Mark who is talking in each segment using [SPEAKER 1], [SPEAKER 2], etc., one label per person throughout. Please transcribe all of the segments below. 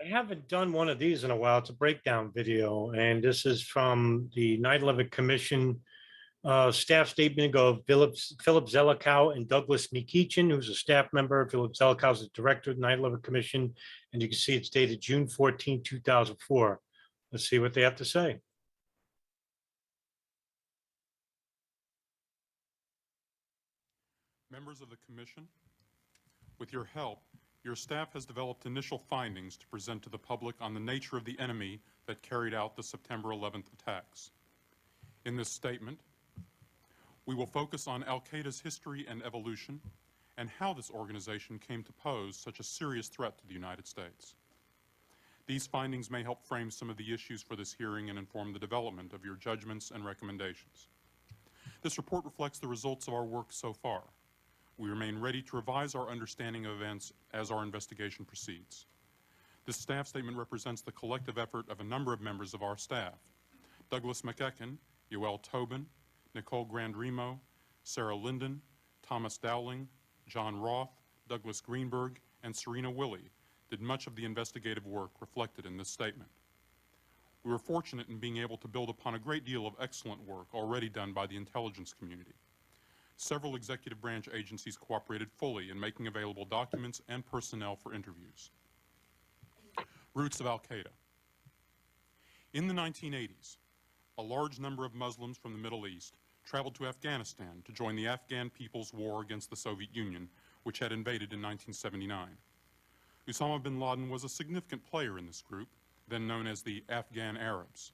[SPEAKER 1] I haven't done one of these in a while. It's a breakdown video, and this is from the 9/11 Commission staff statement of Phillip Zelikow and Douglas MacEachin, who's a staff member. Phillip Zelikow is the director of the 9/11 Commission, and you can see it's dated June 14, 2004. Let's see what they have to say.
[SPEAKER 2] Members of the Commission, with your help, your staff has developed initial findings to present to the public on the nature of the enemy that carried out the September 11th attacks. In this statement, we will focus on al-Qaeda's history and evolution and how this organization came to pose such a serious threat to the United States. These findings may help frame some of the issues for this hearing and inform the development of your judgments and recommendations. This report reflects the results of our work so far. We remain ready to revise our understanding of events as our investigation proceeds. This staff statement represents the collective effort of a number of members of our staff: Douglas MacEachin, Yoel Tobin, Nicole Grandremo, Sarah Linden, Thomas Dowling, John Roth, Douglas Greenberg, and Serena Willey did much of the investigative work reflected in this statement. We were fortunate in being able to build upon a great deal of excellent work already done by the intelligence community. Several executive branch agencies cooperated fully in making available documents and personnel for interviews. Roots of al-Qaeda. In the 1980s, a large number of Muslims from the Middle East traveled to Afghanistan to join the Afghan People's War against the Soviet Union, which had invaded in 1979. Osama bin Laden was a significant player in this group, then known as the Afghan Arabs.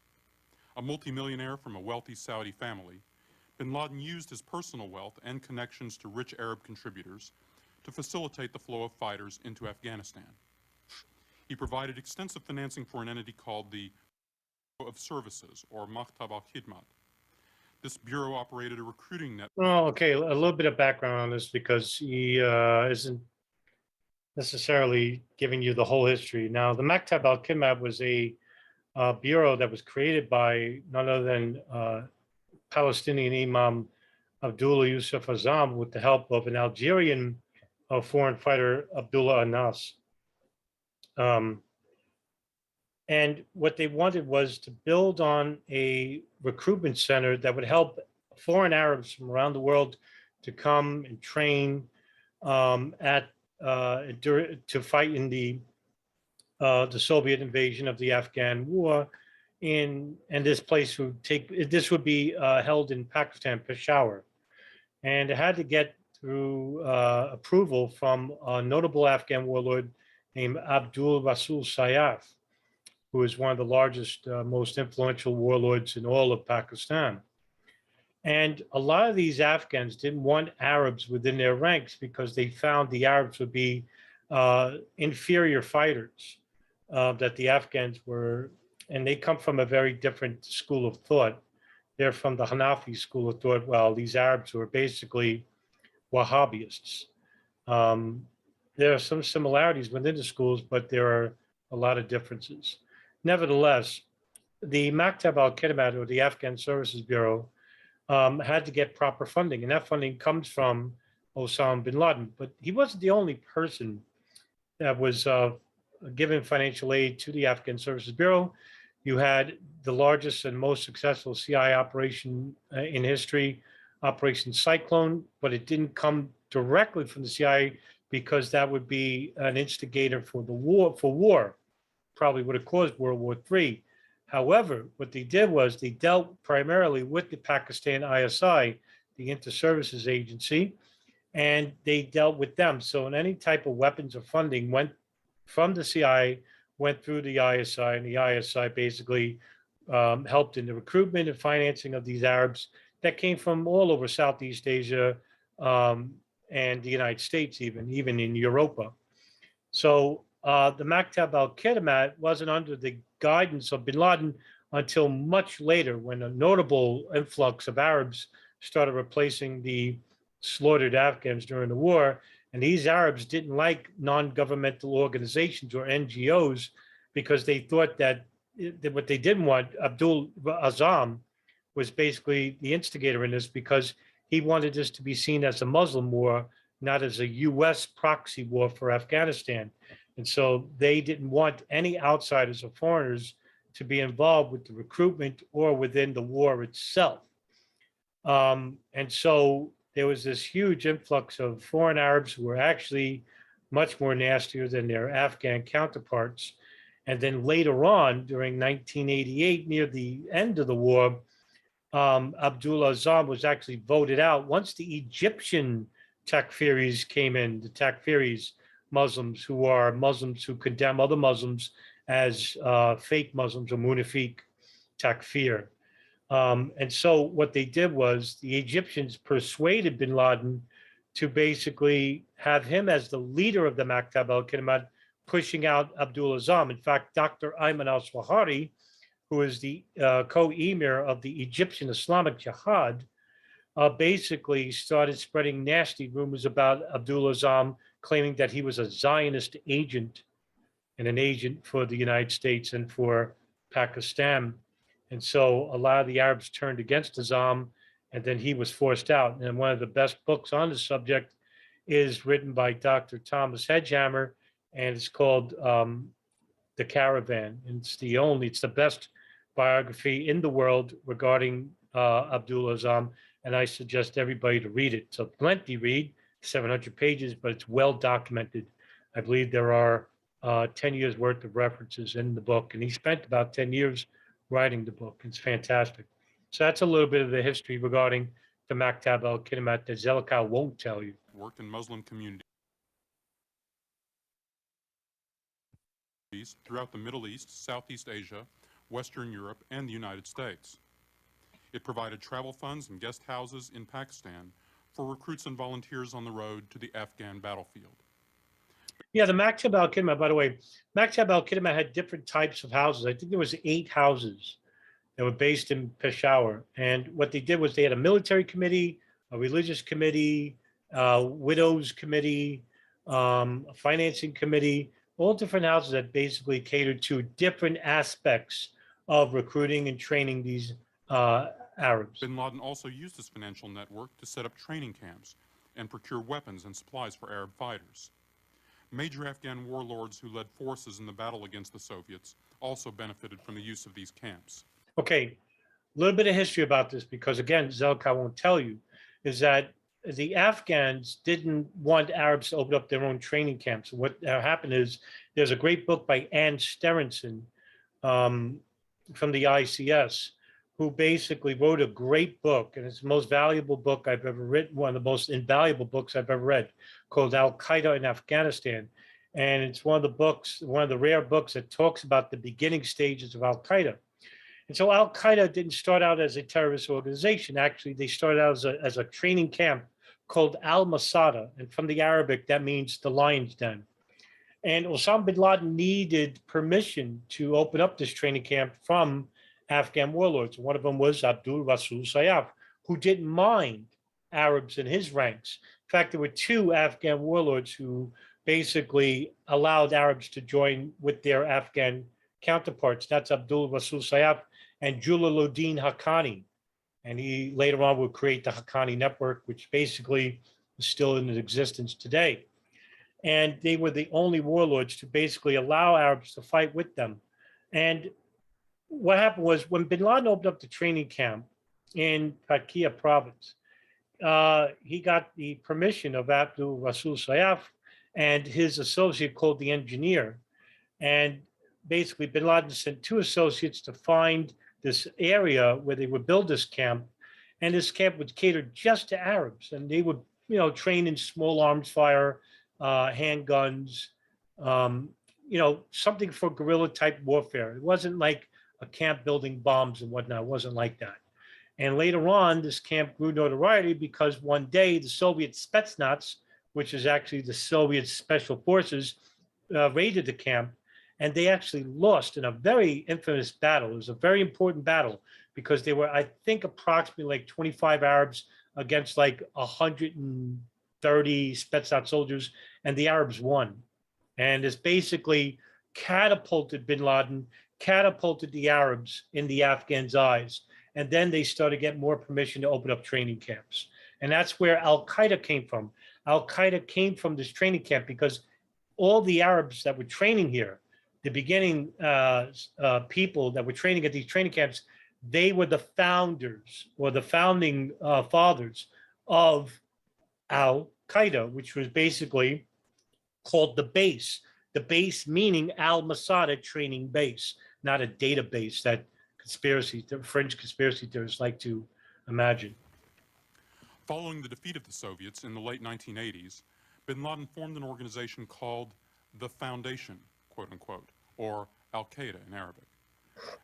[SPEAKER 2] A multimillionaire from a wealthy Saudi family, bin Laden used his personal wealth and connections to rich Arab contributors to facilitate the flow of fighters into Afghanistan. He provided extensive financing for an entity called the Bureau of Services, or Maktab al-Khidmat. This bureau operated a recruiting network.
[SPEAKER 1] Well, okay, a little bit of background on this because he isn't necessarily giving you the whole history. Now, the Maktab al-Khidmat was a bureau that was created by none other than Palestinian Imam Abdullah Yusuf Azam with the help of an Algerian foreign fighter, Abdullah Anas. And what they wanted was to build on a recruitment center that would help foreign Arabs from around the world to come and train to fight in the Soviet invasion of the Afghan war. And this place would be held in Pakistan, Peshawar. And it had to get through approval from a notable Afghan warlord named Abdul Rasul Sayyaf, who is one of the largest, most influential warlords in all of Pakistan. And a lot of these Afghans didn't want Arabs within their ranks because they found the Arabs would be inferior fighters, that the Afghans were, and they come from a very different school of thought. They're from the Hanafi school of thought, while these Arabs were basically Wahhabists. There are some similarities within the schools, but there are a lot of differences. Nevertheless, the Maktab al-Khidmat, or the Afghan Services Bureau, had to get proper funding, and that funding comes from Osama bin Laden. But he wasn't the only person that was given financial aid to the Afghan Services Bureau. You had the largest and most successful CIA operation in history, Operation Cyclone, but it didn't come directly from the CIA because that would be an instigator for the war, probably would have caused World War III. However, what they did was they dealt primarily with the Pakistan ISI, the Inter-Services Agency, and they dealt with them. So in any type of weapons or funding went from the CIA, went through the ISI, and the ISI basically helped in the recruitment and financing of these Arabs that came from all over Southeast Asia and the United States, even in Europa. So the Maktab al-Khidmat wasn't under the guidance of bin Laden until much later, when a notable influx of Arabs started replacing the slaughtered Afghans during the war. And these Arabs didn't like non-governmental organizations or NGOs because they thought that what they didn't want, Abdul Azam was basically the instigator in this, because he wanted this to be seen as a Muslim war, not as a US proxy war for Afghanistan. And so they didn't want any outsiders or foreigners to be involved with the recruitment or within the war itself. And so there was this huge influx of foreign Arabs who were actually much more nastier than their Afghan counterparts. And then later on, during 1988, near the end of the war, Abdullah Azzam was actually voted out once the Egyptian Takfiris came in, the Takfiris, Muslims who are Muslims who condemn other Muslims as fake Muslims or Munafiq Takfir. And so what they did was the Egyptians persuaded bin Laden to basically have him as the leader of the Maktab al-Kidmat, pushing out Abdul Azzam. In fact, Dr. Ayman al-Swahari, who is the co-emir of the Egyptian Islamic Jihad, basically started spreading nasty rumors about Abdul Azzam, claiming that he was a Zionist agent and an agent for the United States and for Pakistan. And so a lot of the Arabs turned against Azzam, and then he was forced out. And one of the best books on the subject is written by Dr. Thomas Hedgehammer, and it's called The Caravan. And it's the best biography in the world regarding Abdul Azzam, and I suggest everybody to read it. It's a lengthy read, 700 pages, but it's well documented. I believe there are 10 years worth of references in the book, and he spent about 10 years writing the book. It's fantastic. So that's a little bit of the history regarding the Maktab al-Kidmat that Zelikow won't tell you.
[SPEAKER 2] Worked in Muslim communities throughout the Middle East, Southeast Asia, Western Europe, and the United States. It provided travel funds and guest houses in Pakistan for recruits and volunteers on the road to the Afghan battlefield.
[SPEAKER 1] Yeah, the Maktab al-Kidmat, by the way, Maktab al-Kidmat had different types of houses. I think there was 8 houses that were based in Peshawar. And what they did was they had a military committee, a religious committee, a widows committee, a financing committee, all different houses that basically catered to different aspects of recruiting and training these Arabs.
[SPEAKER 2] Bin Laden also used his financial network to set up training camps and procure weapons and supplies for Arab fighters. Major Afghan warlords who led forces in the battle against the Soviets also benefited from the use of these camps.
[SPEAKER 1] Okay, a little bit of history about this, because again, Zelikow won't tell you, is that the Afghans didn't want Arabs to open up their own training camps. What happened is there's a great book by Ann Sterenson from the ICS, who basically wrote a great book, and it's the most valuable book I've ever written, one of the most invaluable books I've ever read, called Al-Qaeda in Afghanistan. And it's one of the books, one of the rare books that talks about the beginning stages of Al-Qaeda. And so Al-Qaeda didn't start out as a terrorist organization. Actually, they started out as a training camp called Al-Masada. And from the Arabic, that means the lion's den. And Osama bin Laden needed permission to open up this training camp from Afghan warlords. One of them was Abdul Rasul Sayyaf, who didn't mind Arabs in his ranks. In fact, there were 2 Afghan warlords who basically allowed Arabs to join with their Afghan counterparts. That's Abdul Rasul Sayyaf and Jalaluddin Haqqani. And he later on would create the Haqqani network, which basically is still in existence today. And they were the only warlords to basically allow Arabs to fight with them. And what happened was when bin Laden opened up the training camp in Paktia province, he got the permission of Abdul Rasul Sayyaf and his associate called the engineer. And basically bin Laden sent 2 associates to find this area where they would build this camp. And this camp was catered just to Arabs. And they would, train in small arms fire, handguns, something for guerrilla type warfare. It wasn't like a camp building bombs and whatnot. It wasn't like that. And later on, this camp grew notoriety because one day the Soviet Spetsnaz, which is actually the Soviet special forces, raided the camp, and they actually lost in a very infamous battle. It was a very important battle because they were, I think, approximately like 25 Arabs against like 130 Spetsnaz soldiers, and the Arabs won. And it's basically catapulted bin Laden, catapulted the Arabs in the Afghans' eyes. And then they started to get more permission to open up training camps. And that's where Al-Qaeda came from. Al-Qaeda came from this training camp because all the Arabs that were training here, the beginning people that were training at these training camps, they were the founders or the founding fathers of Al-Qaeda, which was basically called the base meaning Al-Masada training base, not a database that fringe conspiracy theorists like to imagine.
[SPEAKER 2] Following the defeat of the Soviets in the late 1980s, bin Laden formed an organization called the Foundation, quote unquote, or Al-Qaeda in Arabic.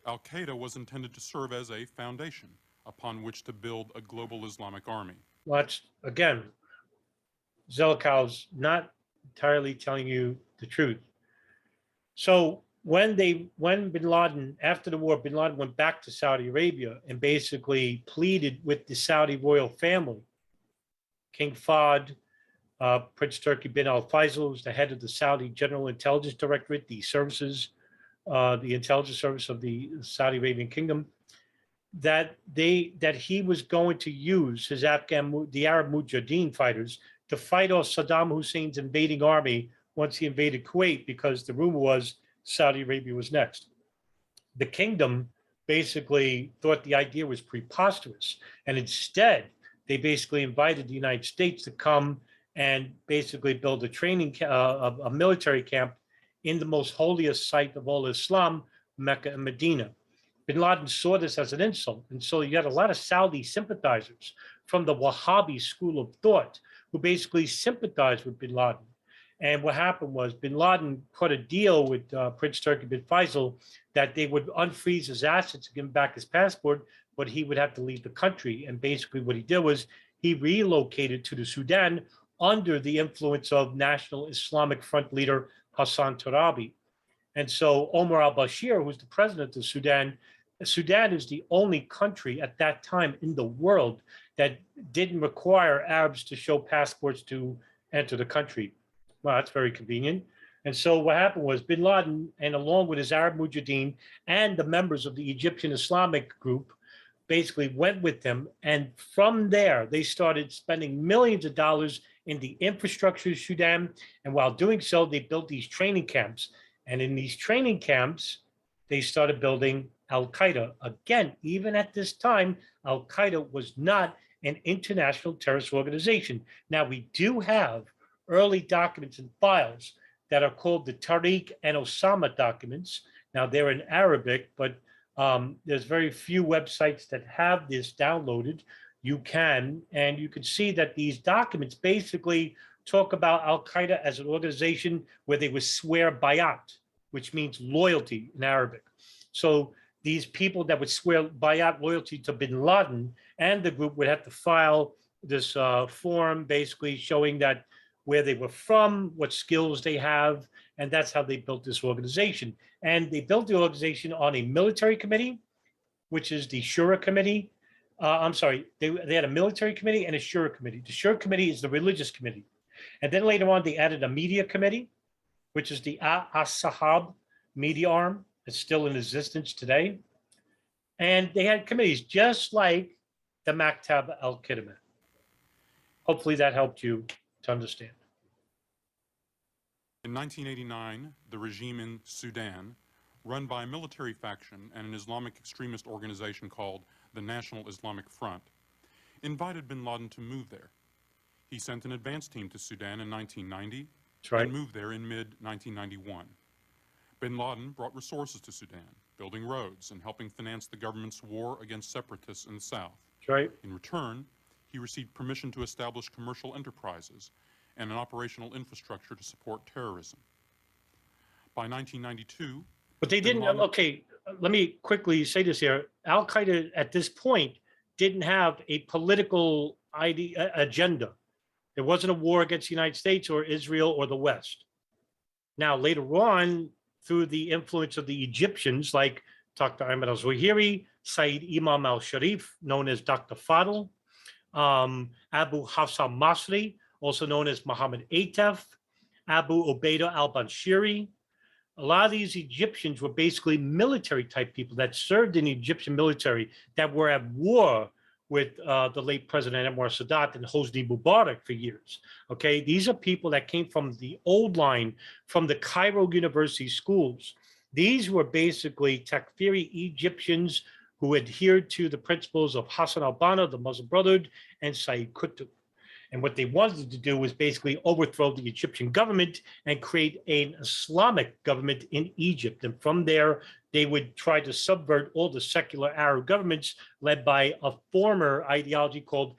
[SPEAKER 2] Al-Qaeda was intended to serve as a foundation upon which to build a global Islamic army.
[SPEAKER 1] Well, that's, again, Zelikow's not entirely telling you the truth. So when bin Laden, after the war, bin Laden went back to Saudi Arabia and basically pleaded with the Saudi royal family. King Fahd, Prince Turki bin al-Faisal, was the head of the Saudi General Intelligence Directorate, the intelligence service of the Saudi Arabian Kingdom, that he was going to use the Arab Mujahideen fighters to fight off Saddam Hussein's invading army once he invaded Kuwait, because the rumor was Saudi Arabia was next. The kingdom basically thought the idea was preposterous, and instead they basically invited the United States to come and basically build a military camp in the most holiest site of all Islam, Mecca and Medina. Bin Laden saw this as an insult, and so you had a lot of Saudi sympathizers from the Wahhabi school of thought who basically sympathized with bin Laden. And what happened was bin Laden cut a deal with Prince Turki bin Faisal that they would unfreeze his assets and give him back his passport, but he would have to leave the country. And basically what he did was he relocated to the Sudan under the influence of National Islamic Front leader Hassan Turabi. And so Omar al-Bashir, who's the president of Sudan is the only country at that time in the world that didn't require Arabs to show passports to enter the country. Well, that's very convenient. And so what happened was bin Laden, and along with his Arab Mujahideen and the members of the Egyptian Islamic group, basically went with them. And from there, they started spending millions of dollars in the infrastructure of Sudan. And while doing so, they built these training camps. And in these training camps, they started building Al-Qaeda. Again, even at this time, Al-Qaeda was not an international terrorist organization. Now, we do have early documents and files that are called the Tariq and Osama documents. Now, they're in Arabic, but there's very few websites that have this downloaded. You can see that these documents basically talk about Al-Qaeda as an organization where they would swear bayat, which means loyalty in Arabic. So these people that would swear bayat, loyalty to bin Laden, and the group would have to file this form basically showing that where they were from, what skills they have, and that's how they built this organization. And they built the organization on a military committee, which is the Shura Committee. They had a military committee and a Shura Committee. The Shura Committee is the religious committee. And then later on, they added a media committee, which is the As-Sahab media arm. It's still in existence today. And they had committees just like the Maktab al-Khidmat. Hopefully that helped you to understand.
[SPEAKER 2] In 1989, the regime in Sudan, run by a military faction and an Islamic extremist organization called the National Islamic Front, invited bin Laden to move there. He sent an advance team to Sudan in 1990 and moved there in mid-1991. Bin Laden brought resources to Sudan, building roads and helping finance the government's war against separatists in the south. In return, he received permission to establish commercial enterprises and an operational infrastructure to support terrorism. By 1992...
[SPEAKER 1] But they didn't, okay, let me quickly say this here. Al-Qaeda at this point didn't have a political agenda. There wasn't a war against the United States or Israel or the West. Now, later on, through the influence of the Egyptians, like Dr. Ahmed al-Zawahiri, Said Imam al-Sharif, known as Dr. Fadl, Abu Hafsa Masri, also known as Muhammad Atef, Abu Ubaidah al-Banshiri. A lot of these Egyptians were basically military type people that served in the Egyptian military that were at war with the late President Anwar Sadat and Hosni Mubarak for years. Okay, these are people that came from the old line, from the Cairo University schools. These were basically Takfiri Egyptians who adhered to the principles of Hassan al-Banna, the Muslim Brotherhood, and Sayyid Qutb. And what they wanted to do was basically overthrow the Egyptian government and create an Islamic government in Egypt. And from there, they would try to subvert all the secular Arab governments led by a former ideology called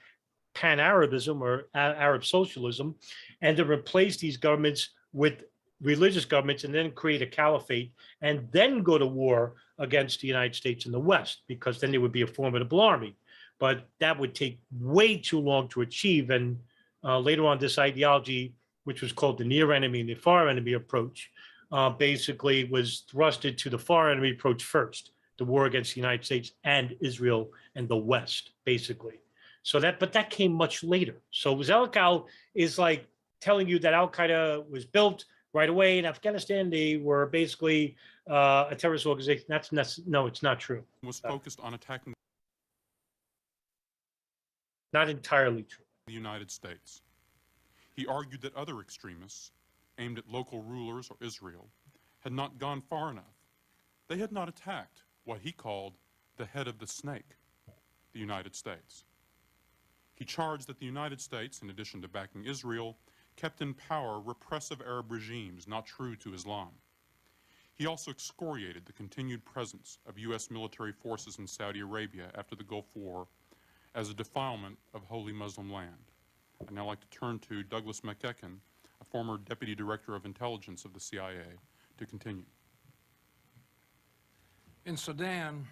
[SPEAKER 1] Pan-Arabism or Arab socialism, and to replace these governments with religious governments and then create a caliphate and then go to war against the United States and the West, because then there would be a formidable army. But that would take way too long to achieve. And later on, this ideology, which was called the near enemy and the far enemy approach, basically was thrusted to the far enemy approach first, the war against the United States and Israel and the West, basically. So but that came much later. So Zelikow is like telling you that Al-Qaeda was built right away in Afghanistan. They were basically a terrorist organization. No, it's not true.
[SPEAKER 2] Was focused on attacking
[SPEAKER 1] Not entirely true.
[SPEAKER 2] the United States. He argued that other extremists, aimed at local rulers or Israel, had not gone far enough. They had not attacked what he called the head of the snake, the United States. He charged that the United States, in addition to backing Israel, kept in power repressive Arab regimes not true to Islam. He also excoriated the continued presence of U.S. military forces in Saudi Arabia after the Gulf War as a defilement of holy Muslim land. I'd now like to turn to Douglas MacEachin, a former Deputy Director of Intelligence of the CIA, to continue.
[SPEAKER 3] In Sudan,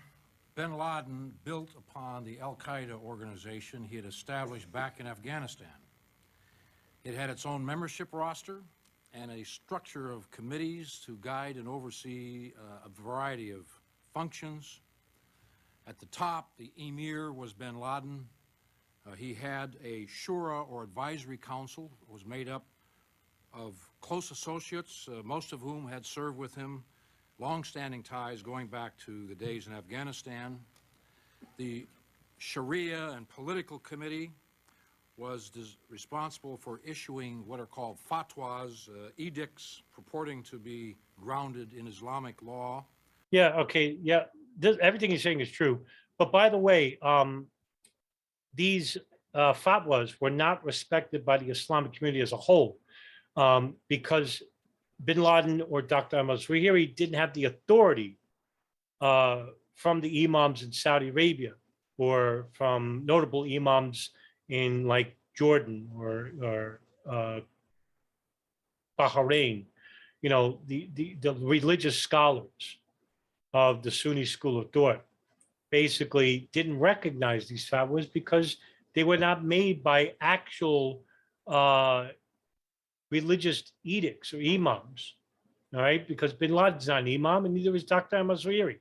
[SPEAKER 3] bin Laden built upon the al-Qaeda organization he had established back in Afghanistan. It had its own membership roster and a structure of committees to guide and oversee a variety of functions. At the top, the emir was bin Laden. He had a shura, or advisory council, was made up of close associates, most of whom had served with him, long-standing ties going back to the days in Afghanistan. The Sharia and Political Committee was responsible for issuing what are called fatwas, edicts purporting to be grounded in Islamic law.
[SPEAKER 1] Yeah, okay, yeah, everything you're saying is true. But by the way, these fatwas were not respected by the Islamic community as a whole, because bin Laden or Dr. al-Zawahiri didn't have the authority from the imams in Saudi Arabia or from notable imams in like Jordan or Bahrain. You know, the religious scholars of the Sunni school of thought basically didn't recognize these fatwas because they were not made by actual religious edicts or imams, all right? Because bin Laden's not an imam and neither is Dr. al-Zawahiri.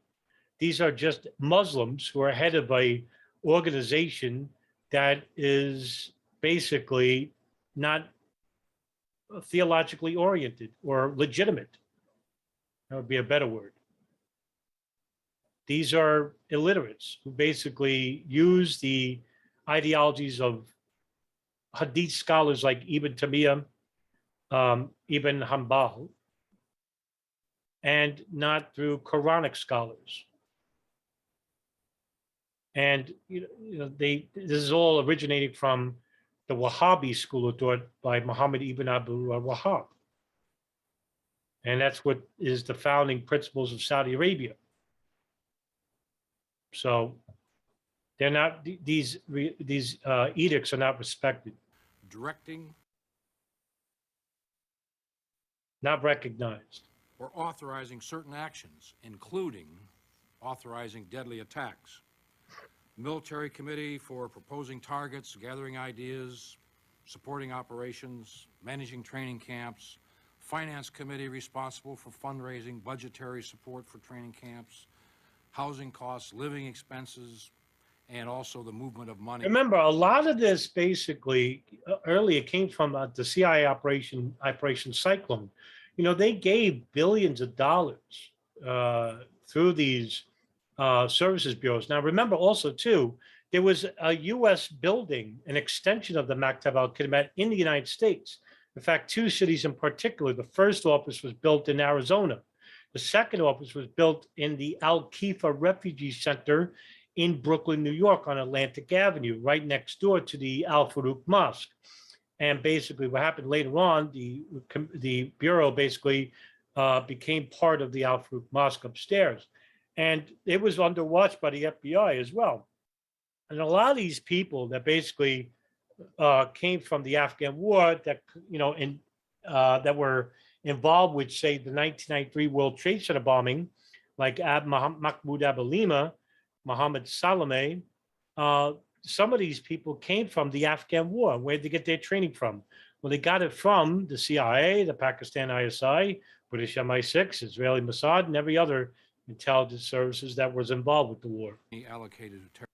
[SPEAKER 1] These are just Muslims who are head of a organization that is basically not theologically oriented or legitimate. That would be a better word. These are illiterates who basically use the ideologies of Hadith scholars like Ibn Taymiyyah, Ibn Hanbal, and not through Quranic scholars. And this is all originating from the Wahhabi school of thought by Muhammad ibn Abdul Wahhab. And that's what is the founding principles of Saudi Arabia. So they're not, these edicts are not respected.
[SPEAKER 3] Directing
[SPEAKER 1] Not recognized.
[SPEAKER 3] or authorizing certain actions, including authorizing deadly attacks. Military Committee for proposing targets, gathering ideas, supporting operations, managing training camps. Finance Committee responsible for fundraising, budgetary support for training camps, housing costs, living expenses, and also the movement of money.
[SPEAKER 1] Remember, a lot of this basically earlier came from the CIA Operation Cyclone. They gave billions of dollars through these services bureaus. Now, remember also too, there was a U.S. building, an extension of the Maktab al-Khidmat in the United States. In fact, two cities in particular. The first office was built in Arizona. The second office was built in the Al-Khifa Refugee Center in Brooklyn, New York, on Atlantic Avenue, right next door to the Al-Farouq Mosque. And basically what happened later on, the Bureau basically became part of the Al-Farouq Mosque upstairs. And it was under watch by the FBI as well. And a lot of these people that basically came from the Afghan war that, that were involved with, say, the 1993 World Trade Center bombing, like Mahmoud Abu-Lima, Mohammed Salame, some of these people came from the Afghan war. Where did they get their training from? Well, they got it from the CIA, the Pakistan ISI, British MI6, Israeli Mossad, and every other intelligence services that was involved with the war.
[SPEAKER 3] He allocated to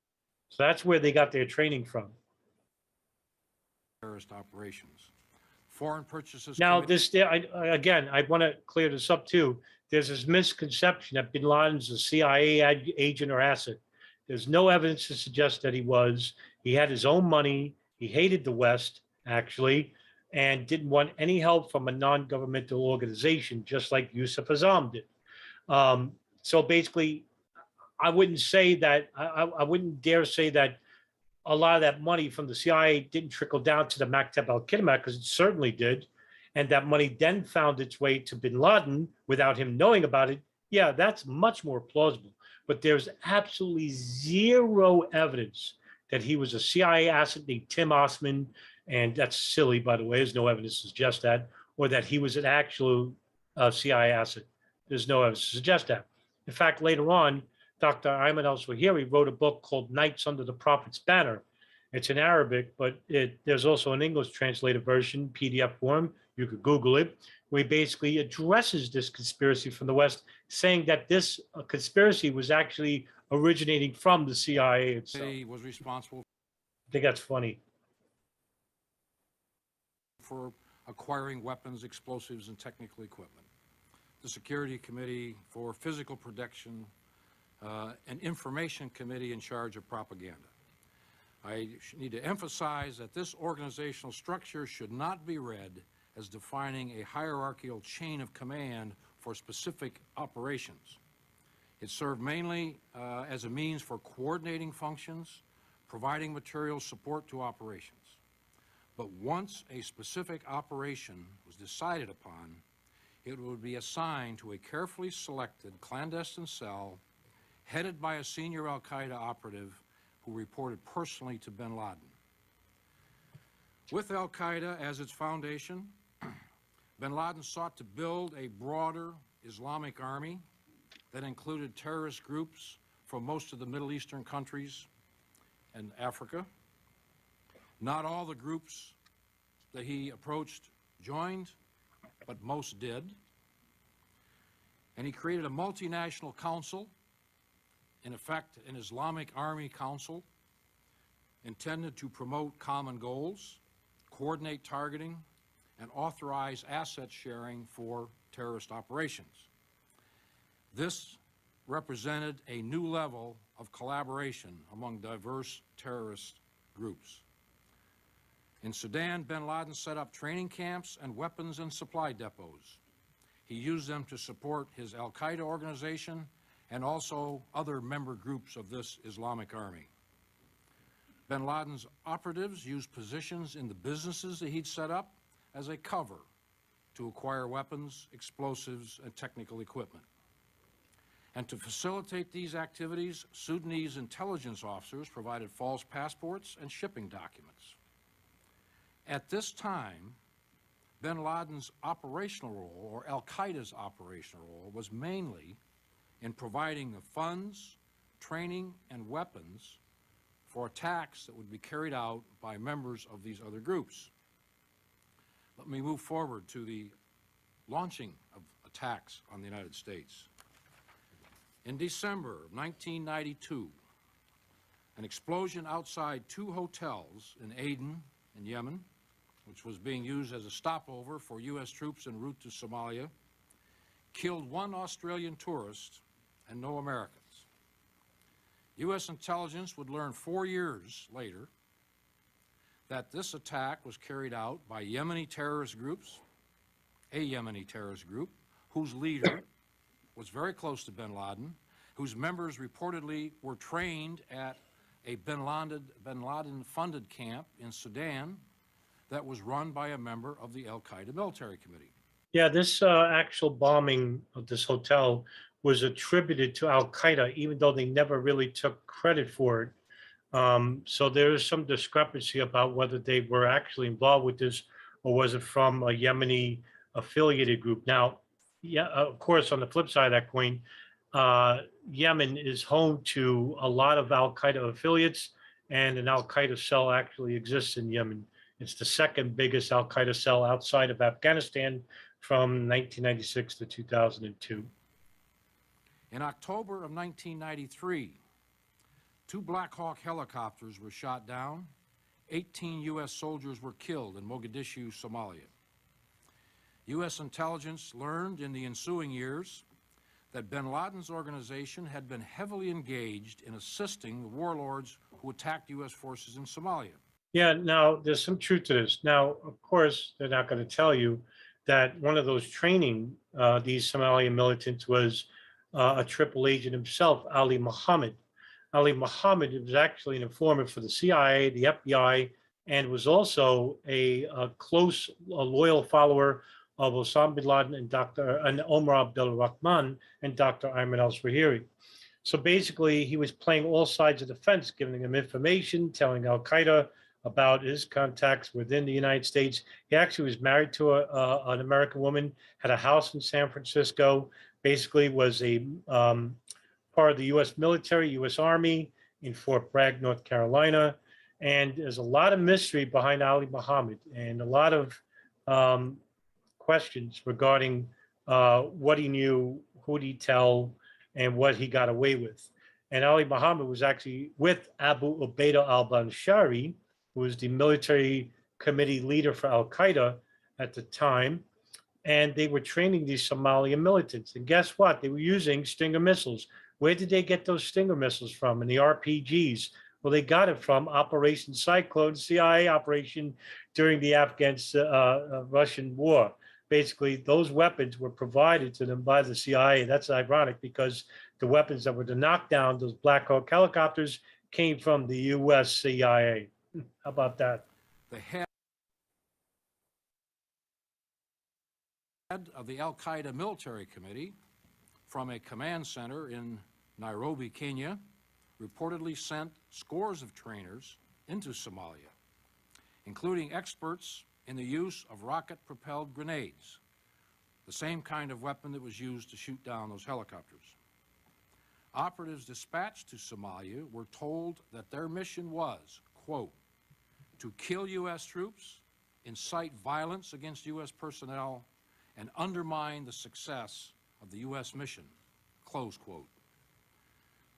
[SPEAKER 1] So that's where they got their training from.
[SPEAKER 3] terrorist operations. Foreign purchases.
[SPEAKER 1] Now, again, I want to clear this up too. There's this misconception that bin Laden's a CIA agent or asset. There's no evidence to suggest that he was. He had his own money. He hated the West, actually, and didn't want any help from a non-governmental organization, just like Yusuf Azam did. So basically, I wouldn't say that, I wouldn't dare say that a lot of that money from the CIA didn't trickle down to the Maktab al-Khidmat, because it certainly did. And that money then found its way to bin Laden without him knowing about it. Yeah, that's much more plausible. But there's absolutely zero evidence that he was a CIA asset named Tim Osman. And that's silly, by the way. There's no evidence to suggest that. Or that he was an actual CIA asset. There's no evidence to suggest that. In fact, later on, Dr. Ayman al-Swahiri wrote a book called Knights Under the Prophet's Banner. It's in Arabic, but there's also an English translated version, PDF form. You could Google it, where he basically addresses this conspiracy from the West, saying that this conspiracy was actually originating from the CIA itself.
[SPEAKER 3] He was responsible
[SPEAKER 1] I think that's funny.
[SPEAKER 3] for acquiring weapons, explosives, and technical equipment. The Security Committee for Physical Protection, an information committee in charge of propaganda. I need to emphasize that this organizational structure should not be read as defining a hierarchical chain of command for specific operations. It served mainly as a means for coordinating functions, providing material support to operations. But once a specific operation was decided upon, it would be assigned to a carefully selected clandestine cell headed by a senior al-Qaeda operative who reported personally to bin Laden. With al-Qaeda as its foundation, bin Laden sought to build a broader Islamic army that included terrorist groups from most of the Middle Eastern countries and Africa. Not all the groups that he approached joined, but most did. And he created a multinational council, in effect an Islamic Army Council, intended to promote common goals, coordinate targeting, and authorize asset sharing for terrorist operations. This represented a new level of collaboration among diverse terrorist groups. In Sudan, bin Laden set up training camps and weapons and supply depots. He used them to support his al-Qaeda organization and also other member groups of this Islamic army. Bin Laden's operatives used positions in the businesses that he'd set up as a cover to acquire weapons, explosives, and technical equipment. And to facilitate these activities, Sudanese intelligence officers provided false passports and shipping documents. At this time, bin Laden's operational role, or al-Qaeda's operational role, was mainly in providing the funds, training, and weapons for attacks that would be carried out by members of these other groups. Let me move forward to the launching of attacks on the United States. In December of 1992, an explosion outside two hotels in Aden, in Yemen, which was being used as a stopover for U.S. troops en route to Somalia, killed one Australian tourist and no Americans. U.S. intelligence would learn 4 years later that this attack was carried out by Yemeni terrorist groups, a Yemeni terrorist group, whose leader was very close to bin Laden, whose members reportedly were trained at a bin Laden-funded camp in Sudan that was run by a member of the al-Qaeda military committee.
[SPEAKER 1] Yeah, this actual bombing of this hotel was attributed to Al Qaeda, even though they never really took credit for it. So there is some discrepancy about whether they were actually involved with this or was it from a Yemeni affiliated group. Now, yeah, of course, on the flip side of that coin, Yemen is home to a lot of Al Qaeda affiliates, and an Al Qaeda cell actually exists in Yemen. It's the second biggest Al Qaeda cell outside of Afghanistan from 1996 to 2002.
[SPEAKER 3] In October of 1993, 2 Black Hawk helicopters were shot down. 18 U.S. soldiers were killed in Mogadishu, Somalia. U.S. intelligence learned in the ensuing years that bin Laden's organization had been heavily engaged in assisting the warlords who attacked U.S. forces in Somalia.
[SPEAKER 1] Yeah, now there's some truth to this. Now, of course, they're not going to tell you that one of those training these Somalian militants was a triple agent himself, Ali Mohammed. Ali Mohammed was actually an informant for the CIA, the FBI, and was also a loyal follower of Osama bin Laden and Omar Abdul Rahman and Dr. Ayman al-Zawahiri. So basically, he was playing all sides of the fence, giving them information, telling Al Qaeda about his contacts within the United States. He actually was married to an American woman, had a house in San Francisco, basically was a part of the U.S. military, U.S. Army in Fort Bragg, North Carolina. And there's a lot of mystery behind Ali Mohammed and a lot of questions regarding what he knew, who did he tell, and what he got away with. And Ali Mohammed was actually with Abu Ubaidah al-Banshari, who was the military committee leader for Al-Qaeda at the time. And they were training these Somalian militants. And guess what? They were using Stinger missiles. Where did they get those Stinger missiles from and the RPGs? Well, they got it from Operation Cyclone, CIA operation during the Afghan-Russian war. Basically, those weapons were provided to them by the CIA. That's ironic because the weapons that were to knock down those Black Hawk helicopters came from the U.S. CIA. How about that?
[SPEAKER 3] The head of the al-Qaeda military committee from a command center in Nairobi, Kenya, reportedly sent scores of trainers into Somalia, including experts in the use of rocket-propelled grenades, the same kind of weapon that was used to shoot down those helicopters. Operatives dispatched to Somalia were told that their mission was, quote, to kill U.S. troops, incite violence against U.S. personnel, and undermine the success of the U.S. mission, close quote.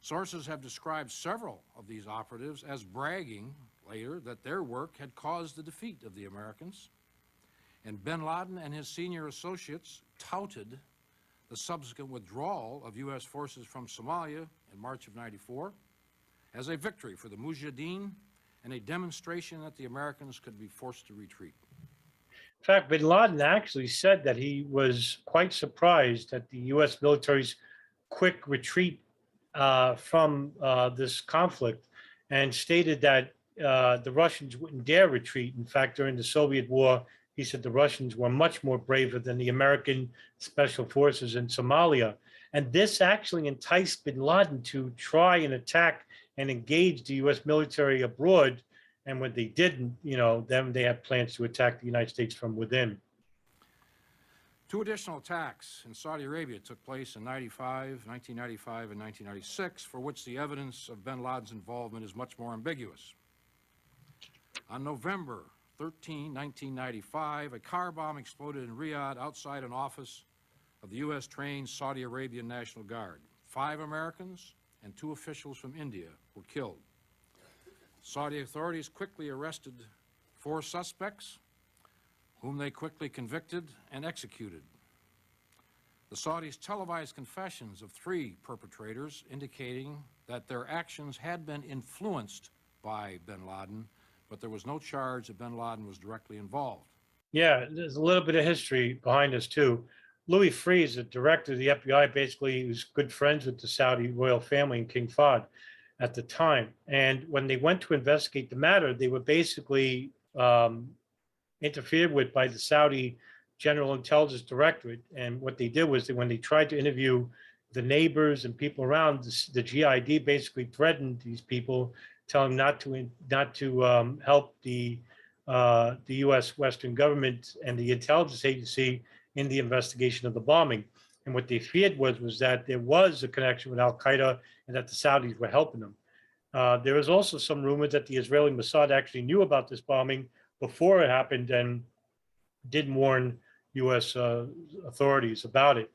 [SPEAKER 3] Sources have described several of these operatives as bragging later that their work had caused the defeat of the Americans, and bin Laden and his senior associates touted the subsequent withdrawal of U.S. forces from Somalia in March of '94 as a victory for the Mujahideen and a demonstration that the Americans could be forced to retreat.
[SPEAKER 1] In fact, bin Laden actually said that he was quite surprised at the U.S. military's quick retreat from this conflict and stated that the Russians wouldn't dare retreat. In fact, during the Soviet war, he said the Russians were much more braver than the American special forces in Somalia. And this actually enticed bin Laden to try and attack and engage the U.S. military abroad. And when they didn't, then they had plans to attack the United States from within.
[SPEAKER 3] 2 additional attacks in Saudi Arabia took place in 1995 and 1996, for which the evidence of bin Laden's involvement is much more ambiguous. On November 13, 1995, a car bomb exploded in Riyadh outside an office of the U.S. trained Saudi Arabian National Guard. 5 Americans and 2 officials from India were killed. Saudi authorities quickly arrested 4 suspects, whom they quickly convicted and executed. The Saudis televised confessions of 3 perpetrators indicating that their actions had been influenced by bin Laden, but there was no charge that bin Laden was directly involved.
[SPEAKER 1] Yeah, there's a little bit of history behind this too. Louis Freeh, the director of the FBI, basically he was good friends with the Saudi royal family and King Fahd at the time. And when they went to investigate the matter, they were basically interfered with by the Saudi General Intelligence Directorate. And what they did was that when they tried to interview the neighbors and people around, the GID basically threatened these people, telling them not to help the U.S. Western government and the intelligence agency in the investigation of the bombing. And what they feared was that there was a connection with Al Qaeda and that the Saudis were helping them. There was also some rumor that the Israeli Mossad actually knew about this bombing before it happened and didn't warn U.S. Authorities about it.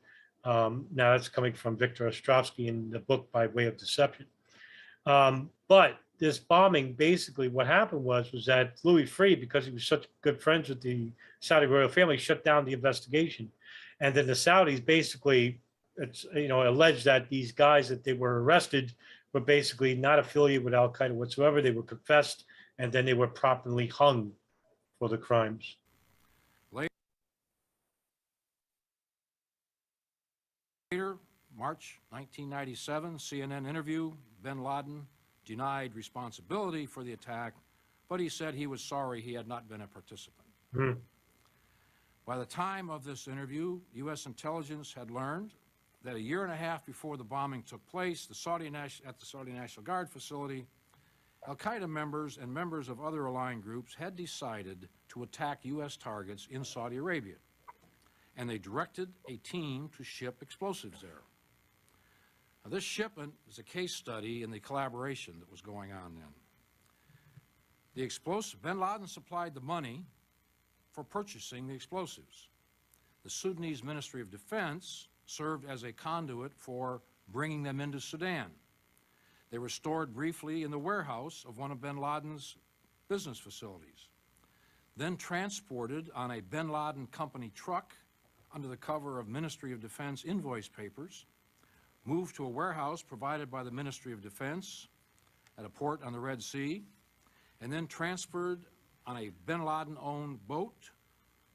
[SPEAKER 1] Now that's coming from Victor Ostrovsky in the book By Way of Deception. But this bombing, basically what happened was that Louis Freeh, because he was such good friends with the Saudi royal family, shut down the investigation. And then the Saudis basically, alleged that these guys that they were arrested were basically not affiliated with Al Qaeda whatsoever. They were confessed, and then they were properly hung for the crimes.
[SPEAKER 3] Later, March 1997, CNN interview, bin Laden denied responsibility for the attack, but he said he was sorry he had not been a participant. By the time of this interview, U.S. intelligence had learned that a year and a half before the bombing took place at the Saudi National Guard facility, Al-Qaeda members and members of other aligned groups had decided to attack U.S. targets in Saudi Arabia, and they directed a team to ship explosives there. Now, this shipment is a case study in the collaboration that was going on then. The explosive, bin Laden supplied the money for purchasing the explosives. The Sudanese Ministry of Defense served as a conduit for bringing them into Sudan. They were stored briefly in the warehouse of one of bin Laden's business facilities, then transported on a bin Laden company truck under the cover of Ministry of Defense invoice papers, moved to a warehouse provided by the Ministry of Defense at a port on the Red Sea, and then transferred on a bin Laden-owned boat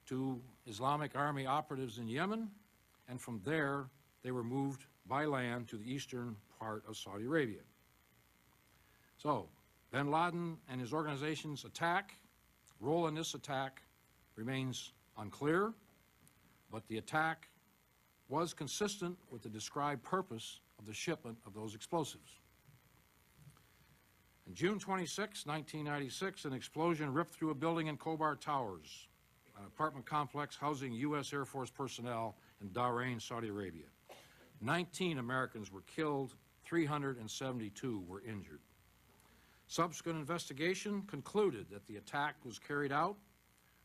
[SPEAKER 3] to Islamic Army operatives in Yemen, and from there they were moved by land to the eastern part of Saudi Arabia. So, bin Laden and his organization's role in this attack remains unclear, but the attack was consistent with the described purpose of the shipment of those explosives. On June 26, 1996, an explosion ripped through a building in Khobar Towers, an apartment complex housing U.S. Air Force personnel in Bahrain, Saudi Arabia. 19 Americans were killed, 372 were injured. Subsequent investigation concluded that the attack was carried out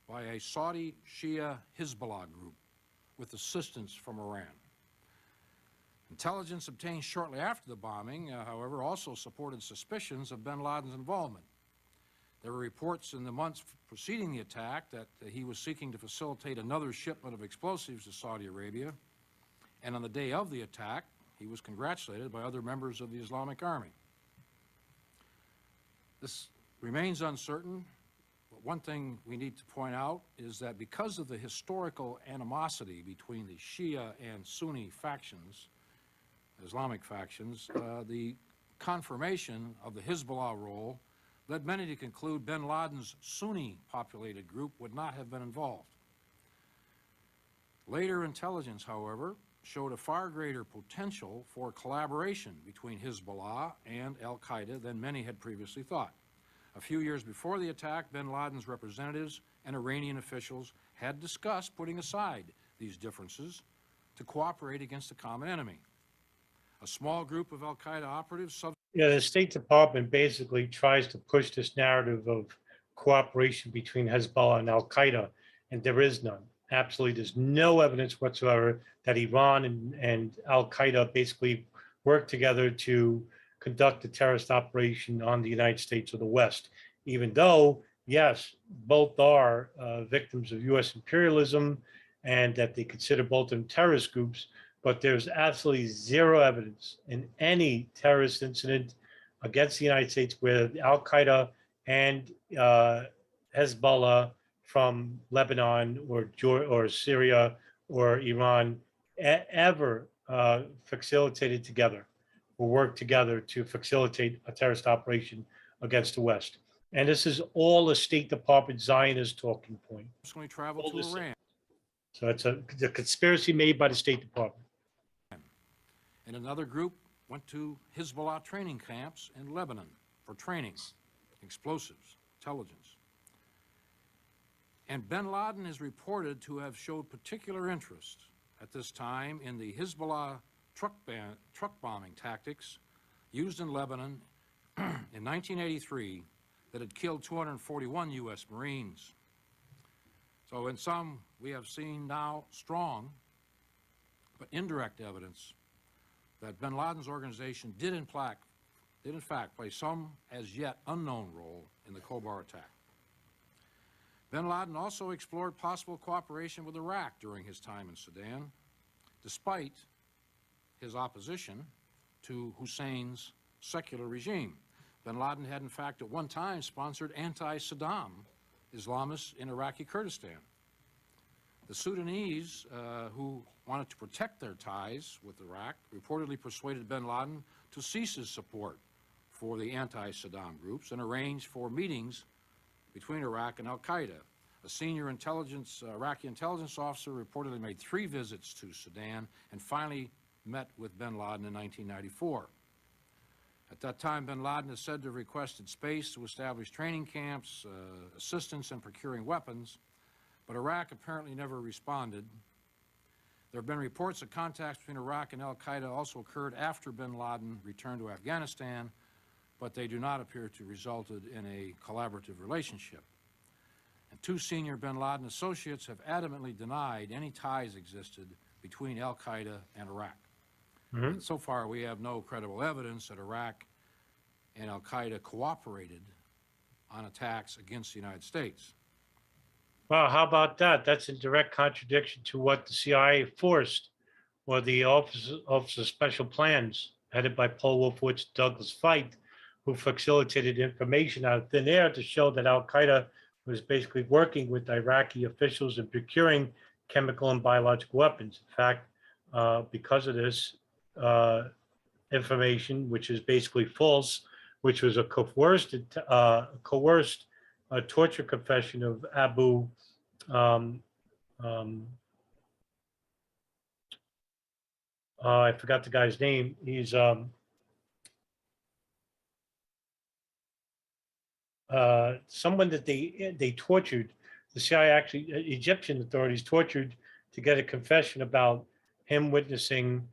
[SPEAKER 3] by a Saudi Shia Hezbollah group with assistance from Iran. Intelligence obtained shortly after the bombing, however, also supported suspicions of bin Laden's involvement. There were reports in the months preceding the attack that he was seeking to facilitate another shipment of explosives to Saudi Arabia, and on the day of the attack, he was congratulated by other members of the Islamic Army. This remains uncertain, but one thing we need to point out is that because of the historical animosity between the Shia and Sunni factions, Islamic factions, the confirmation of the Hezbollah role led many to conclude bin Laden's Sunni-populated group would not have been involved. Later intelligence, however, showed a far greater potential for collaboration between Hezbollah and al-Qaeda than many had previously thought. A few years before the attack, bin Laden's representatives and Iranian officials had discussed putting aside these differences to cooperate against a common enemy. A small group of al-Qaeda operatives...
[SPEAKER 1] The State Department basically tries to push this narrative of cooperation between Hezbollah and al-Qaeda, and there is none. Absolutely, there's no evidence whatsoever that Iran and al-Qaeda basically worked together to conduct a terrorist operation on the United States or the West, even though, yes, both are victims of U.S. imperialism and that they consider both of them terrorist groups. but there's absolutely zero evidence in any terrorist incident against the United States where Al Qaeda and Hezbollah from Lebanon or Syria or Iran ever facilitated together or worked together to facilitate a terrorist operation against the West. And this is all a State Department Zionist talking point.
[SPEAKER 3] Personally traveled to Iran.
[SPEAKER 1] So it's a conspiracy made by the State Department.
[SPEAKER 3] And another group went to Hezbollah training camps in Lebanon for training, explosives, intelligence. And bin Laden is reported to have showed particular interest at this time in the Hezbollah truck bombing tactics used in Lebanon in 1983 that had killed 241 U.S. Marines. So in sum, we have seen now strong but indirect evidence that bin Laden's organization did in fact play some as yet unknown role in the Khobar attack. Bin Laden also explored possible cooperation with Iraq during his time in Sudan, despite his opposition to Hussein's secular regime. Bin Laden had in fact at one time sponsored anti-Saddam Islamists in Iraqi Kurdistan. The Sudanese, who wanted to protect their ties with Iraq, reportedly persuaded bin Laden to cease his support for the anti-Saddam groups and arranged for meetings between Iraq and al-Qaeda. A senior Iraqi intelligence officer reportedly made 3 visits to Sudan and finally met with bin Laden in 1994. At that time, bin Laden is said to have requested space to establish training camps, assistance in procuring weapons, but Iraq apparently never responded. There have been reports that contacts between Iraq and al-Qaeda also occurred after bin Laden returned to Afghanistan, but they do not appear to have resulted in a collaborative relationship. And 2 senior bin Laden associates have adamantly denied any ties existed between al-Qaeda and Iraq. And so far, we have no credible evidence that Iraq and al-Qaeda cooperated on attacks against the United States.
[SPEAKER 1] Well, how about that? That's in direct contradiction to what the CIA forced, or the Office of Special Plans, headed by Paul Wolfowitz, Douglas Feith, who facilitated information out of thin air to show that al-Qaeda was basically working with Iraqi officials in procuring chemical and biological weapons. In fact, because of this information, which is basically false, which was a coerced torture confession of Abu I forgot the guy's name. He's someone that they tortured. The CIA, actually, Egyptian authorities tortured to get a confession about him witnessing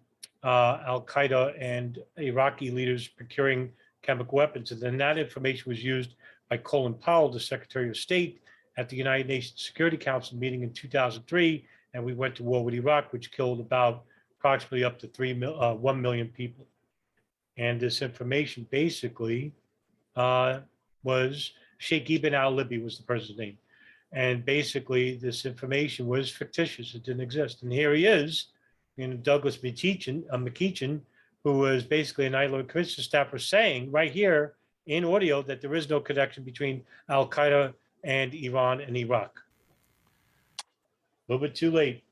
[SPEAKER 1] al-Qaeda and Iraqi leaders procuring chemical weapons. And then that information was used by Colin Powell, the Secretary of State, at the United Nations Security Council meeting in 2003. And we went to war with Iraq, which killed about approximately up to 1 million people. And this information basically was Sheikh Ibn al-Libi was the person's name. And basically this information was fictitious. It didn't exist. And here he is, Douglas MacEachin, who was basically an idler commission staffer, saying right here in audio that there is no connection between al-Qaeda and Iran and Iraq. A little bit too late.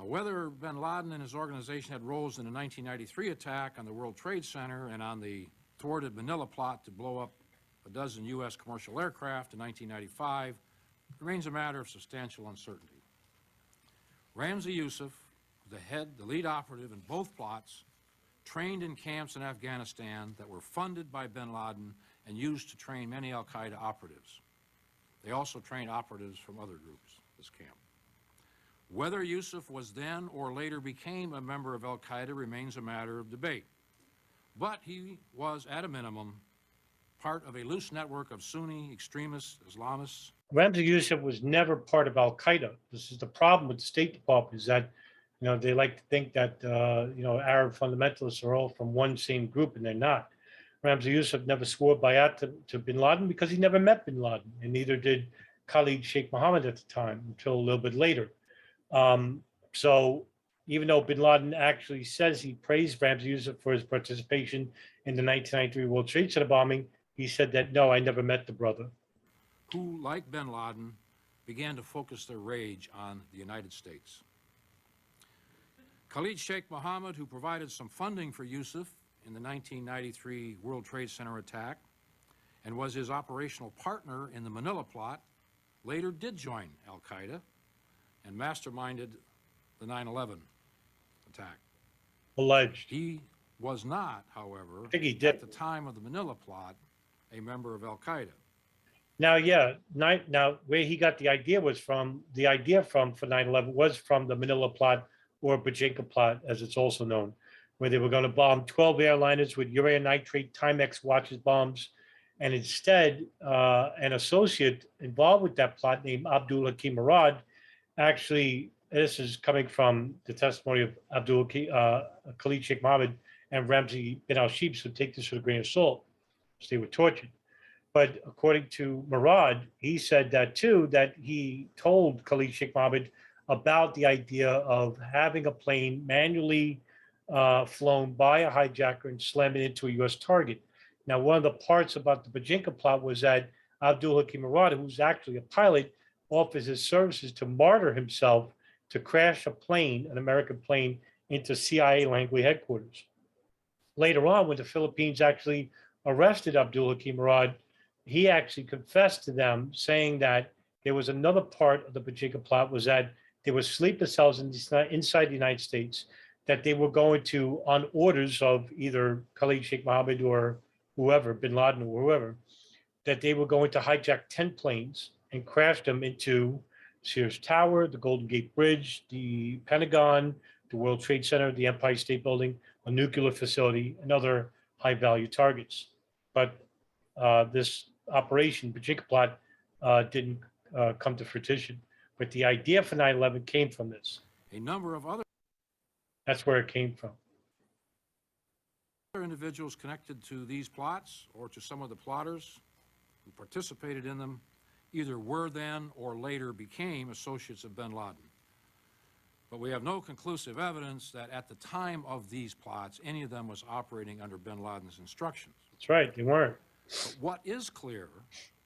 [SPEAKER 3] Whether bin Laden and his organization had roles in the 1993 attack on the World Trade Center and on the thwarted Manila plot to blow up a dozen U.S. commercial aircraft in 1995 remains a matter of substantial uncertainty. Ramzi Youssef, the lead operative in both plots, trained in camps in Afghanistan that were funded by bin Laden and used to train many al-Qaeda operatives. They also trained operatives from other groups, this camp. Whether Youssef was then or later became a member of al-Qaeda remains a matter of debate. But he was, at a minimum, part of a loose network of Sunni extremist Islamists.
[SPEAKER 1] Ramzi Youssef was never part of al-Qaeda. This is the problem with the State Department, is that they like to think that Arab fundamentalists are all from one same group, and they're not. Ramzi Youssef never swore bayat to bin Laden because he never met bin Laden, and neither did Khalid Sheikh Mohammed at the time until a little bit later. So even though bin Laden actually says he praised Ramzi Youssef for his participation in the 1993 World Trade Center bombing, he said that, no, I never met the brother.
[SPEAKER 3] Who, like bin Laden, began to focus their rage on the United States. Khalid Sheikh Mohammed, who provided some funding for Youssef in the 1993 World Trade Center attack and was his operational partner in the Manila plot, later did join al-Qaeda and masterminded the 9/11 attack.
[SPEAKER 1] Alleged.
[SPEAKER 3] He was not, however,
[SPEAKER 1] I think he did.
[SPEAKER 3] at the time of the Manila plot, a member of al-Qaeda.
[SPEAKER 1] Now, yeah, now where he got the idea was from, the idea from for 9/11 was from the Manila plot, or Bajinka plot, as it's also known, where they were going to bomb 12 airliners with urea nitrate Timex watches bombs. And instead, an associate involved with that plot named Abdul Hakim Murad, actually, this is coming from the testimony of Khalid Sheikh Mohammed and Ramzi bin al-Shibs, so take this with a grain of salt, because they were tortured. But according to Murad, he said that too, that he told Khalid Sheikh Mohammed about the idea of having a plane manually flown by a hijacker and slamming into a U.S. target. Now, one of the parts about the Bajinka plot was that Abdul Hakim Murad, who's actually a pilot, offers his services to martyr himself to crash a plane, an American plane, into CIA Langley headquarters. Later on, when the Philippines actually arrested Abdul Hakim Murad, he actually confessed to them, saying that there was another part of the Bajinka plot, was that there were sleeper cells inside the United States, that they were going to, on orders of either Khalid Sheikh Mohammed or whoever, bin Laden or whoever, that they were going to hijack 10 planes and crash them into Sears Tower, the Golden Gate Bridge, the Pentagon, the World Trade Center, the Empire State Building, a nuclear facility, and other high-value targets. But this operation, Bajinka plot, didn't come to fruition. But the idea for 9/11 came from this.
[SPEAKER 3] A number of other
[SPEAKER 1] That's where it came from.
[SPEAKER 3] individuals connected to these plots or to some of the plotters who participated in them either were then or later became associates of bin Laden. But we have no conclusive evidence that at the time of these plots, any of them was operating under bin Laden's instructions.
[SPEAKER 1] That's right, they weren't.
[SPEAKER 3] But what is clear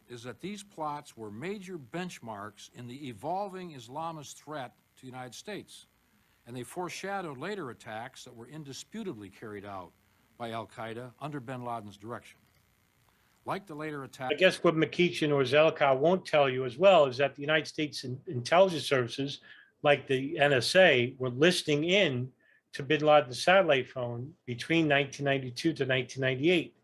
[SPEAKER 3] is that these plots were major benchmarks in the evolving Islamist threat to the United States, and they foreshadowed later attacks that were indisputably carried out by al-Qaeda under bin Laden's direction. Like the later attack.
[SPEAKER 1] I guess what MacEachin or Zelikow won't tell you as well is that the United States intelligence services, like the NSA, were listening in to bin Laden's satellite phone between 1992 to 1998.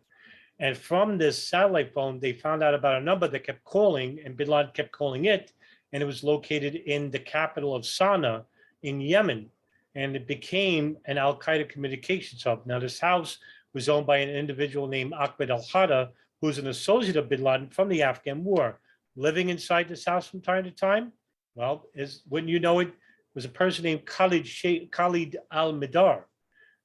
[SPEAKER 1] And from this satellite phone, they found out about a number that kept calling, and bin Laden kept calling it, and it was located in the capital of Sana'a in Yemen. And it became an al-Qaeda communications hub. Now, this house was owned by an individual named Ahmed al-Hada, who's an associate of bin Laden from the Afghan war. Living inside this house from time to time, well, wouldn't you know it, was a person named Khalid al-Midar.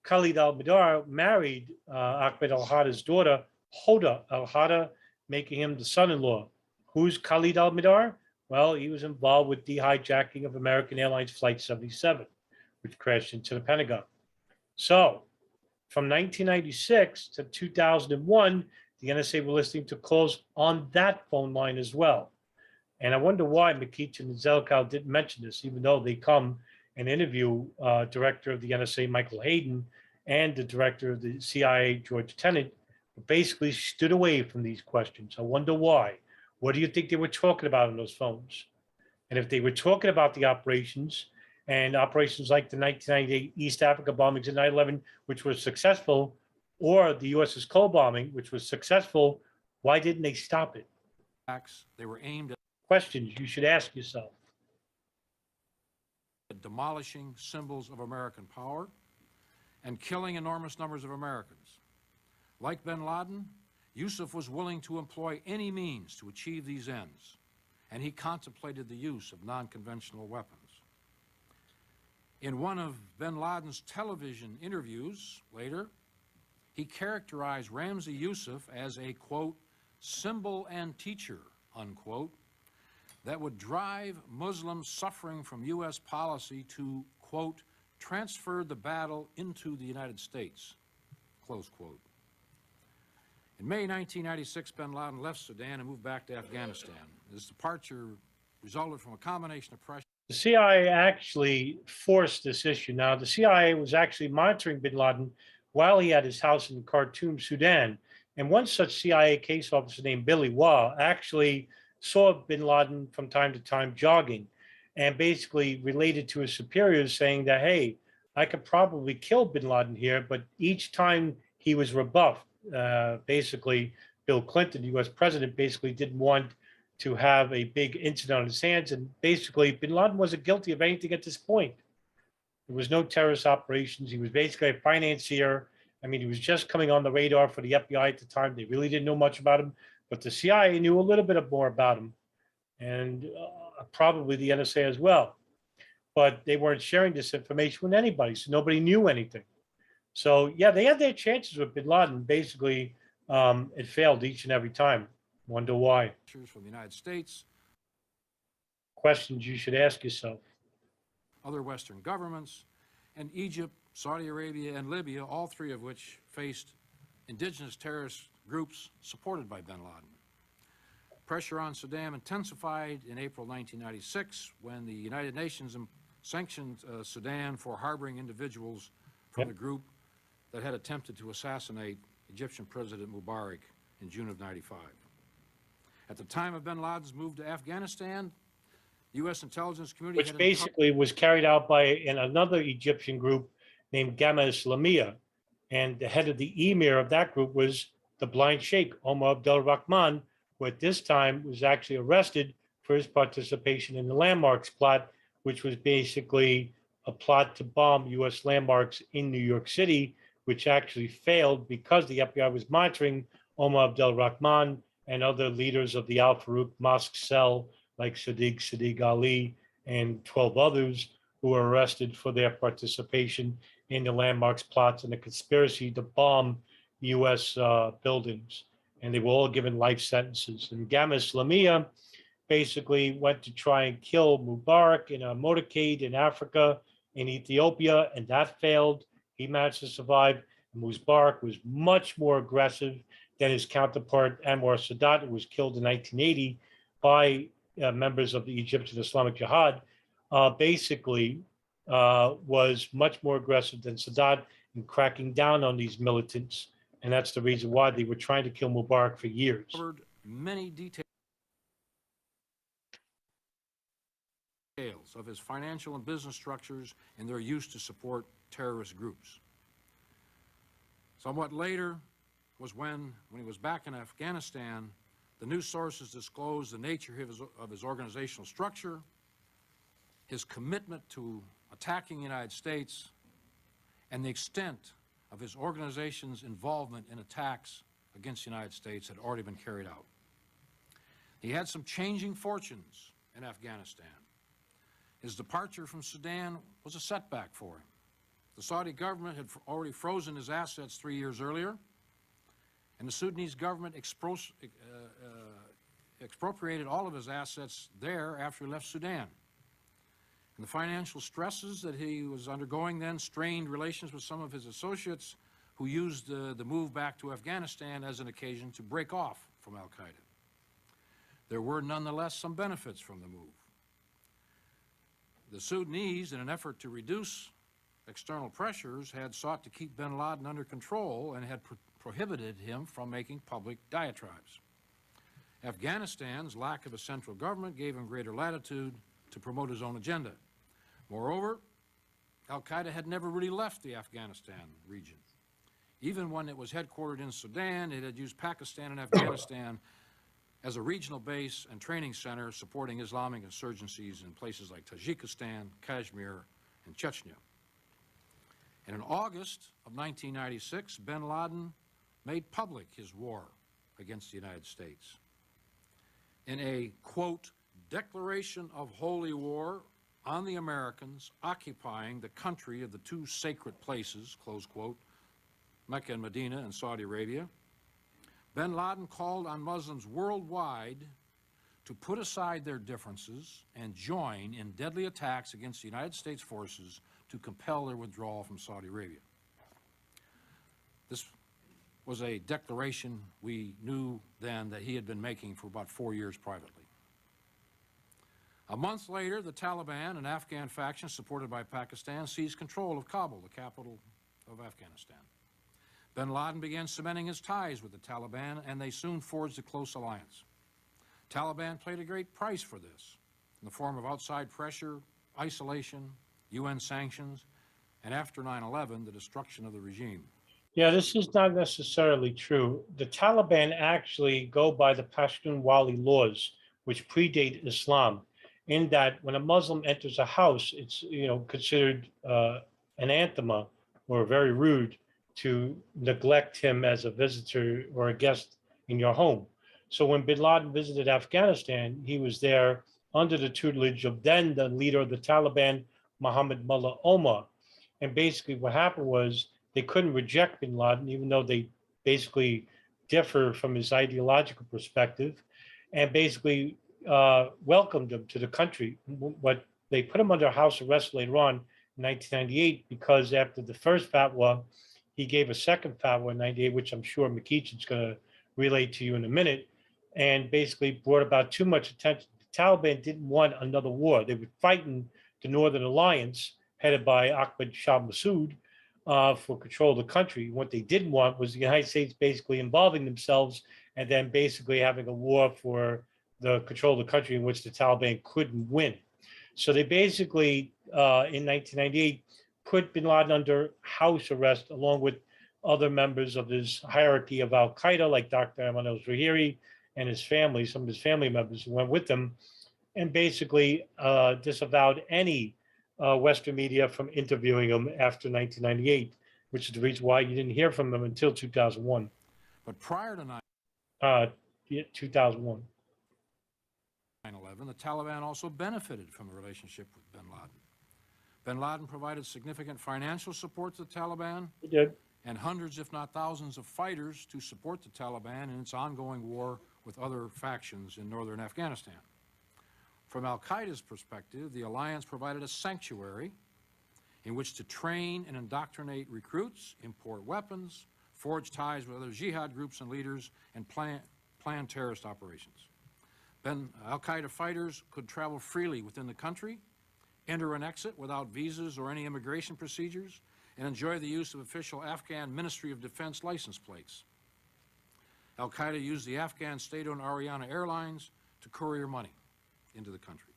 [SPEAKER 1] Khalid al-Midar married Ahmed al-Hada's daughter, Hoda al-Hada, making him the son-in-law. Who's Khalid al-Midar? Well, he was involved with the hijacking of American Airlines Flight 77, which crashed into the Pentagon. So from 1996 to 2001, the NSA were listening to calls on that phone line as well. And I wonder why MacEachin and Zelikow didn't mention this, even though they come and interview director of the NSA, Michael Hayden, and the director of the CIA, George Tenet, who basically stood away from these questions. I wonder why. What do you think they were talking about on those phones? And if they were talking about the operations and operations like the 1998 East Africa bombings and 9/11, which was successful, or the USS Cole bombing, which was successful, why didn't they stop it?
[SPEAKER 3] They were aimed at
[SPEAKER 1] Questions you should ask yourself.
[SPEAKER 3] demolishing symbols of American power and killing enormous numbers of Americans. Like bin Laden, Youssef was willing to employ any means to achieve these ends, and he contemplated the use of non-conventional weapons. In one of bin Laden's television interviews later, he characterized Ramzi Youssef as a, quote, symbol and teacher, unquote, that would drive Muslims suffering from U.S. policy to, quote, transfer the battle into the United States, close quote. In May 1996, bin Laden left Sudan and moved back to Afghanistan. His departure resulted from a combination of pressure.
[SPEAKER 1] The CIA actually forced this issue. Now, the CIA was actually monitoring bin Laden while he had his house in Khartoum, Sudan. And one such CIA case officer named Billy Waugh actually saw bin Laden from time to time jogging and basically related to his superiors saying that, hey, I could probably kill bin Laden here. But each time he was rebuffed, basically, Bill Clinton, the US president, basically didn't want to have a big incident on his hands. And basically, bin Laden wasn't guilty of anything at this point. There was no terrorist operations. He was basically a financier. I mean, he was just coming on the radar for the FBI at the time. They really didn't know much about him, but the CIA knew a little bit more about him, and probably the NSA as well. But they weren't sharing this information with anybody, so nobody knew anything. So yeah, they had their chances with bin Laden. Basically, it failed each and every time. Wonder why.
[SPEAKER 3] From the United States,
[SPEAKER 1] questions you should ask yourself.
[SPEAKER 3] Other Western governments, and Egypt, Saudi Arabia, and Libya, all three of which faced indigenous terrorist groups supported by bin Laden. Pressure on Saddam intensified in April 1996 when the United Nations sanctioned Sudan for harboring individuals from the group that had attempted to assassinate Egyptian President Mubarak in June of '95. At the time of bin Laden's move to Afghanistan, the U.S. intelligence community
[SPEAKER 1] which basically was carried out by another Egyptian group named Gamma Islamiyah. And the head of the emir of that group was the blind sheikh, Omar Abdel Rahman, who at this time was actually arrested for his participation in the landmarks plot, which was basically a plot to bomb U.S. landmarks in New York City, which actually failed because the FBI was monitoring Omar Abdel Rahman and other leaders of the Al Farouk Mosque cell, like Sadiq Ali, and 12 others who were arrested for their participation in the landmarks plots and the conspiracy to bomb U.S. buildings. And they were all given life sentences. And Gamma Islamiyah basically went to try and kill Mubarak in a motorcade in Africa, in Ethiopia, and that failed. He managed to survive. Mubarak was much more aggressive than his counterpart Anwar Sadat, who was killed in 1980 by members of the Egyptian Islamic Jihad, basically was much more aggressive than Sadat in cracking down on these militants. And that's the reason why they were trying to kill Mubarak for years.
[SPEAKER 3] Covered many details of his financial and business structures and their use to support terrorist groups. Somewhat later was when he was back in Afghanistan, the news sources disclosed the nature of his organizational structure, his commitment to attacking the United States, and the extent of his organization's involvement in attacks against the United States had already been carried out. He had some changing fortunes in Afghanistan. His departure from Sudan was a setback for him. The Saudi government had already frozen his assets 3 years earlier, and the Sudanese government expropriated all of his assets there after he left Sudan. And the financial stresses that he was undergoing then strained relations with some of his associates who used the move back to Afghanistan as an occasion to break off from al-Qaeda. There were nonetheless some benefits from the move. The Sudanese, in an effort to reduce external pressures, had sought to keep bin Laden under control and had prohibited him from making public diatribes. Afghanistan's lack of a central government gave him greater latitude to promote his own agenda. Moreover, al-Qaeda had never really left the Afghanistan region. Even when it was headquartered in Sudan, it had used Pakistan and Afghanistan as a regional base and training center supporting Islamic insurgencies in places like Tajikistan, Kashmir, and Chechnya. And in August of 1996, bin Laden made public his war against the United States. In a, quote, declaration of holy war on the Americans occupying the country of the two sacred places, close quote, Mecca and Medina and Saudi Arabia, bin Laden called on Muslims worldwide to put aside their differences and join in deadly attacks against the United States forces to compel their withdrawal from Saudi Arabia. This was a declaration we knew then that he had been making for about 4 years privately. A month later, the Taliban, an Afghan faction supported by Pakistan, seized control of Kabul, the capital of Afghanistan. Bin Laden began cementing his ties with the Taliban, and they soon forged a close alliance. Taliban paid a great price for this, in the form of outside pressure, isolation, UN sanctions, and after 9/11, the destruction of the regime.
[SPEAKER 1] Yeah, this is not necessarily true. The Taliban actually go by the Pashtunwali laws, which predate Islam, in that when a Muslim enters a house, it's considered an anathema or very rude to neglect him as a visitor or a guest in your home. So when bin Laden visited Afghanistan, he was there under the tutelage of then the leader of the Taliban, Mohammed Mullah Omar. And basically what happened was they couldn't reject bin Laden, even though they basically differ from his ideological perspective, and basically welcomed him to the country. But they put him under house arrest later on in 1998 because after the first fatwa, he gave a second fatwa in 98, which I'm sure MacEachin's going to relay to you in a minute, and basically brought about too much attention. The Taliban didn't want another war. They were fighting the Northern Alliance, headed by Ahmad Shah Massoud, for control of the country. What they didn't want was the United States basically involving themselves and then basically having a war for the control of the country in which the Taliban couldn't win. So they basically, in 1998, put bin Laden under house arrest along with other members of his hierarchy of al-Qaeda, like Dr. Ayman al-Zawahiri and his family, some of his family members who went with them, and basically disavowed any Western media from interviewing him after 1998, which is the reason why you didn't hear from him until 2001.
[SPEAKER 3] But prior to
[SPEAKER 1] 2001.
[SPEAKER 3] 9/11, the Taliban also benefited from a relationship with bin Laden. Bin Laden provided significant financial support to the Taliban.
[SPEAKER 1] He did.
[SPEAKER 3] And hundreds, if not thousands, of fighters to support the Taliban in its ongoing war with other factions in northern Afghanistan. From al-Qaeda's perspective, the alliance provided a sanctuary in which to train and indoctrinate recruits, import weapons, forge ties with other jihad groups and leaders, and plan terrorist operations. Then al-Qaeda fighters could travel freely within the country, enter and exit without visas or any immigration procedures, and enjoy the use of official Afghan Ministry of Defense license plates. Al-Qaeda used the Afghan state-owned Ariana Airlines to courier money into the country.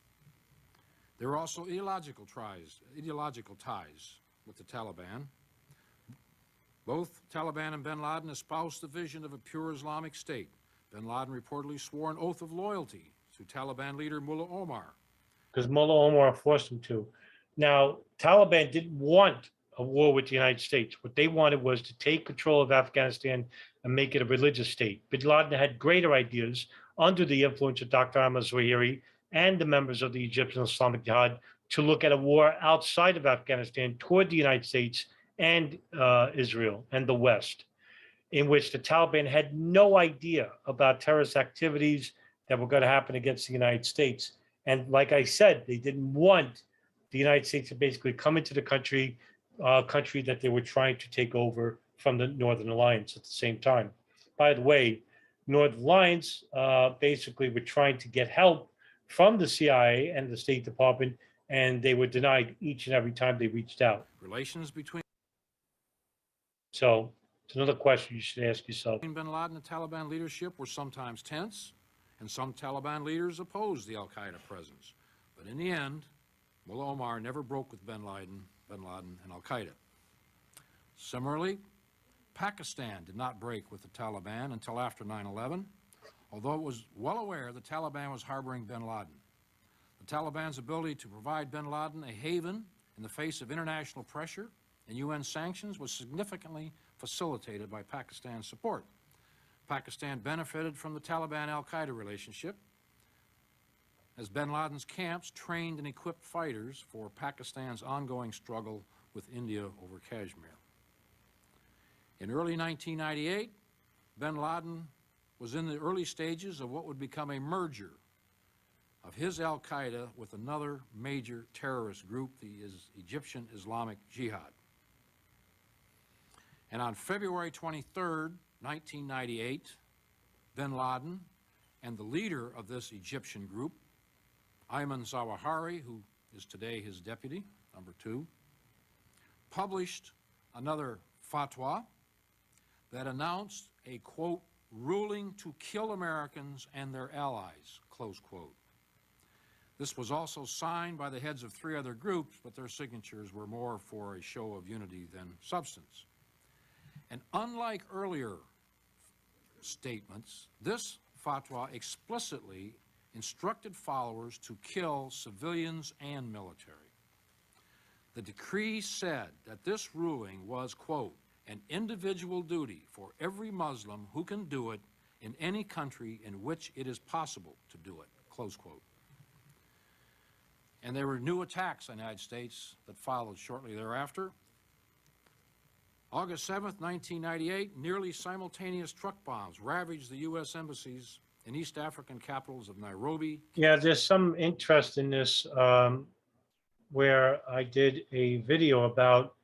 [SPEAKER 3] There were also ideological ties with the Taliban. Both Taliban and bin Laden espoused the vision of a pure Islamic state. Bin Laden reportedly swore an oath of loyalty to Taliban leader Mullah Omar.
[SPEAKER 1] Because Mullah Omar forced him to. Now, Taliban didn't want a war with the United States. What they wanted was to take control of Afghanistan and make it a religious state. Bin Laden had greater ideas under the influence of Dr. Ahmad Zawahiri and the members of the Egyptian Islamic Jihad to look at a war outside of Afghanistan toward the United States and Israel and the West, in which the Taliban had no idea about terrorist activities that were going to happen against the United States. And like I said, they didn't want the United States to basically come into the country that they were trying to take over from the Northern Alliance at the same time. By the way, Northern Alliance basically were trying to get help from the CIA and the State Department, and they were denied each and every time they reached out.
[SPEAKER 3] Relations between
[SPEAKER 1] So it's another question you should ask yourself.
[SPEAKER 3] bin Laden and Taliban leadership were sometimes tense, and some Taliban leaders opposed the al-Qaeda presence. But in the end, Mullah Omar never broke with bin Laden, and al-Qaeda. Similarly, Pakistan did not break with the Taliban until after 9/11, although it was well aware the Taliban was harboring bin Laden. The Taliban's ability to provide bin Laden a haven in the face of international pressure and UN sanctions was significantly facilitated by Pakistan's support. Pakistan benefited from the Taliban-al-Qaeda relationship, as bin Laden's camps trained and equipped fighters for Pakistan's ongoing struggle with India over Kashmir. In early 1998, bin Laden was in the early stages of what would become a merger of his al-Qaeda with another major terrorist group, the Egyptian Islamic Jihad. And on February 23rd, 1998, bin Laden and the leader of this Egyptian group, Ayman Zawahiri, who is today his deputy, number 2, published another fatwa that announced a, quote, ruling to kill Americans and their allies, close quote. This was also signed by the heads of 3 other groups, but their signatures were more for a show of unity than substance. And unlike earlier statements, this fatwa explicitly instructed followers to kill civilians and military. The decree said that this ruling was, quote, an individual duty for every Muslim who can do it in any country in which it is possible to do it, close quote. And there were new attacks on the United States that followed shortly thereafter. August 7th, 1998, nearly simultaneous truck bombs ravaged the U.S. embassies in East African capitals of Nairobi.
[SPEAKER 1] Yeah, there's some interest in this where I did a video about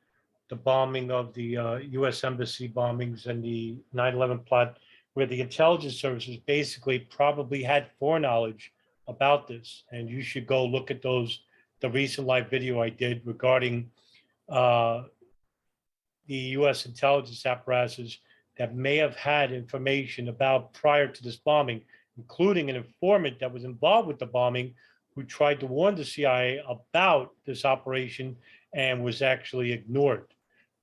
[SPEAKER 1] the bombing of the U.S. embassy bombings and the 9/11 plot, where the intelligence services basically probably had foreknowledge about this. And you should go look at the recent live video I did regarding the U.S. intelligence apparatuses that may have had information about prior to this bombing, including an informant that was involved with the bombing who tried to warn the CIA about this operation and was actually ignored.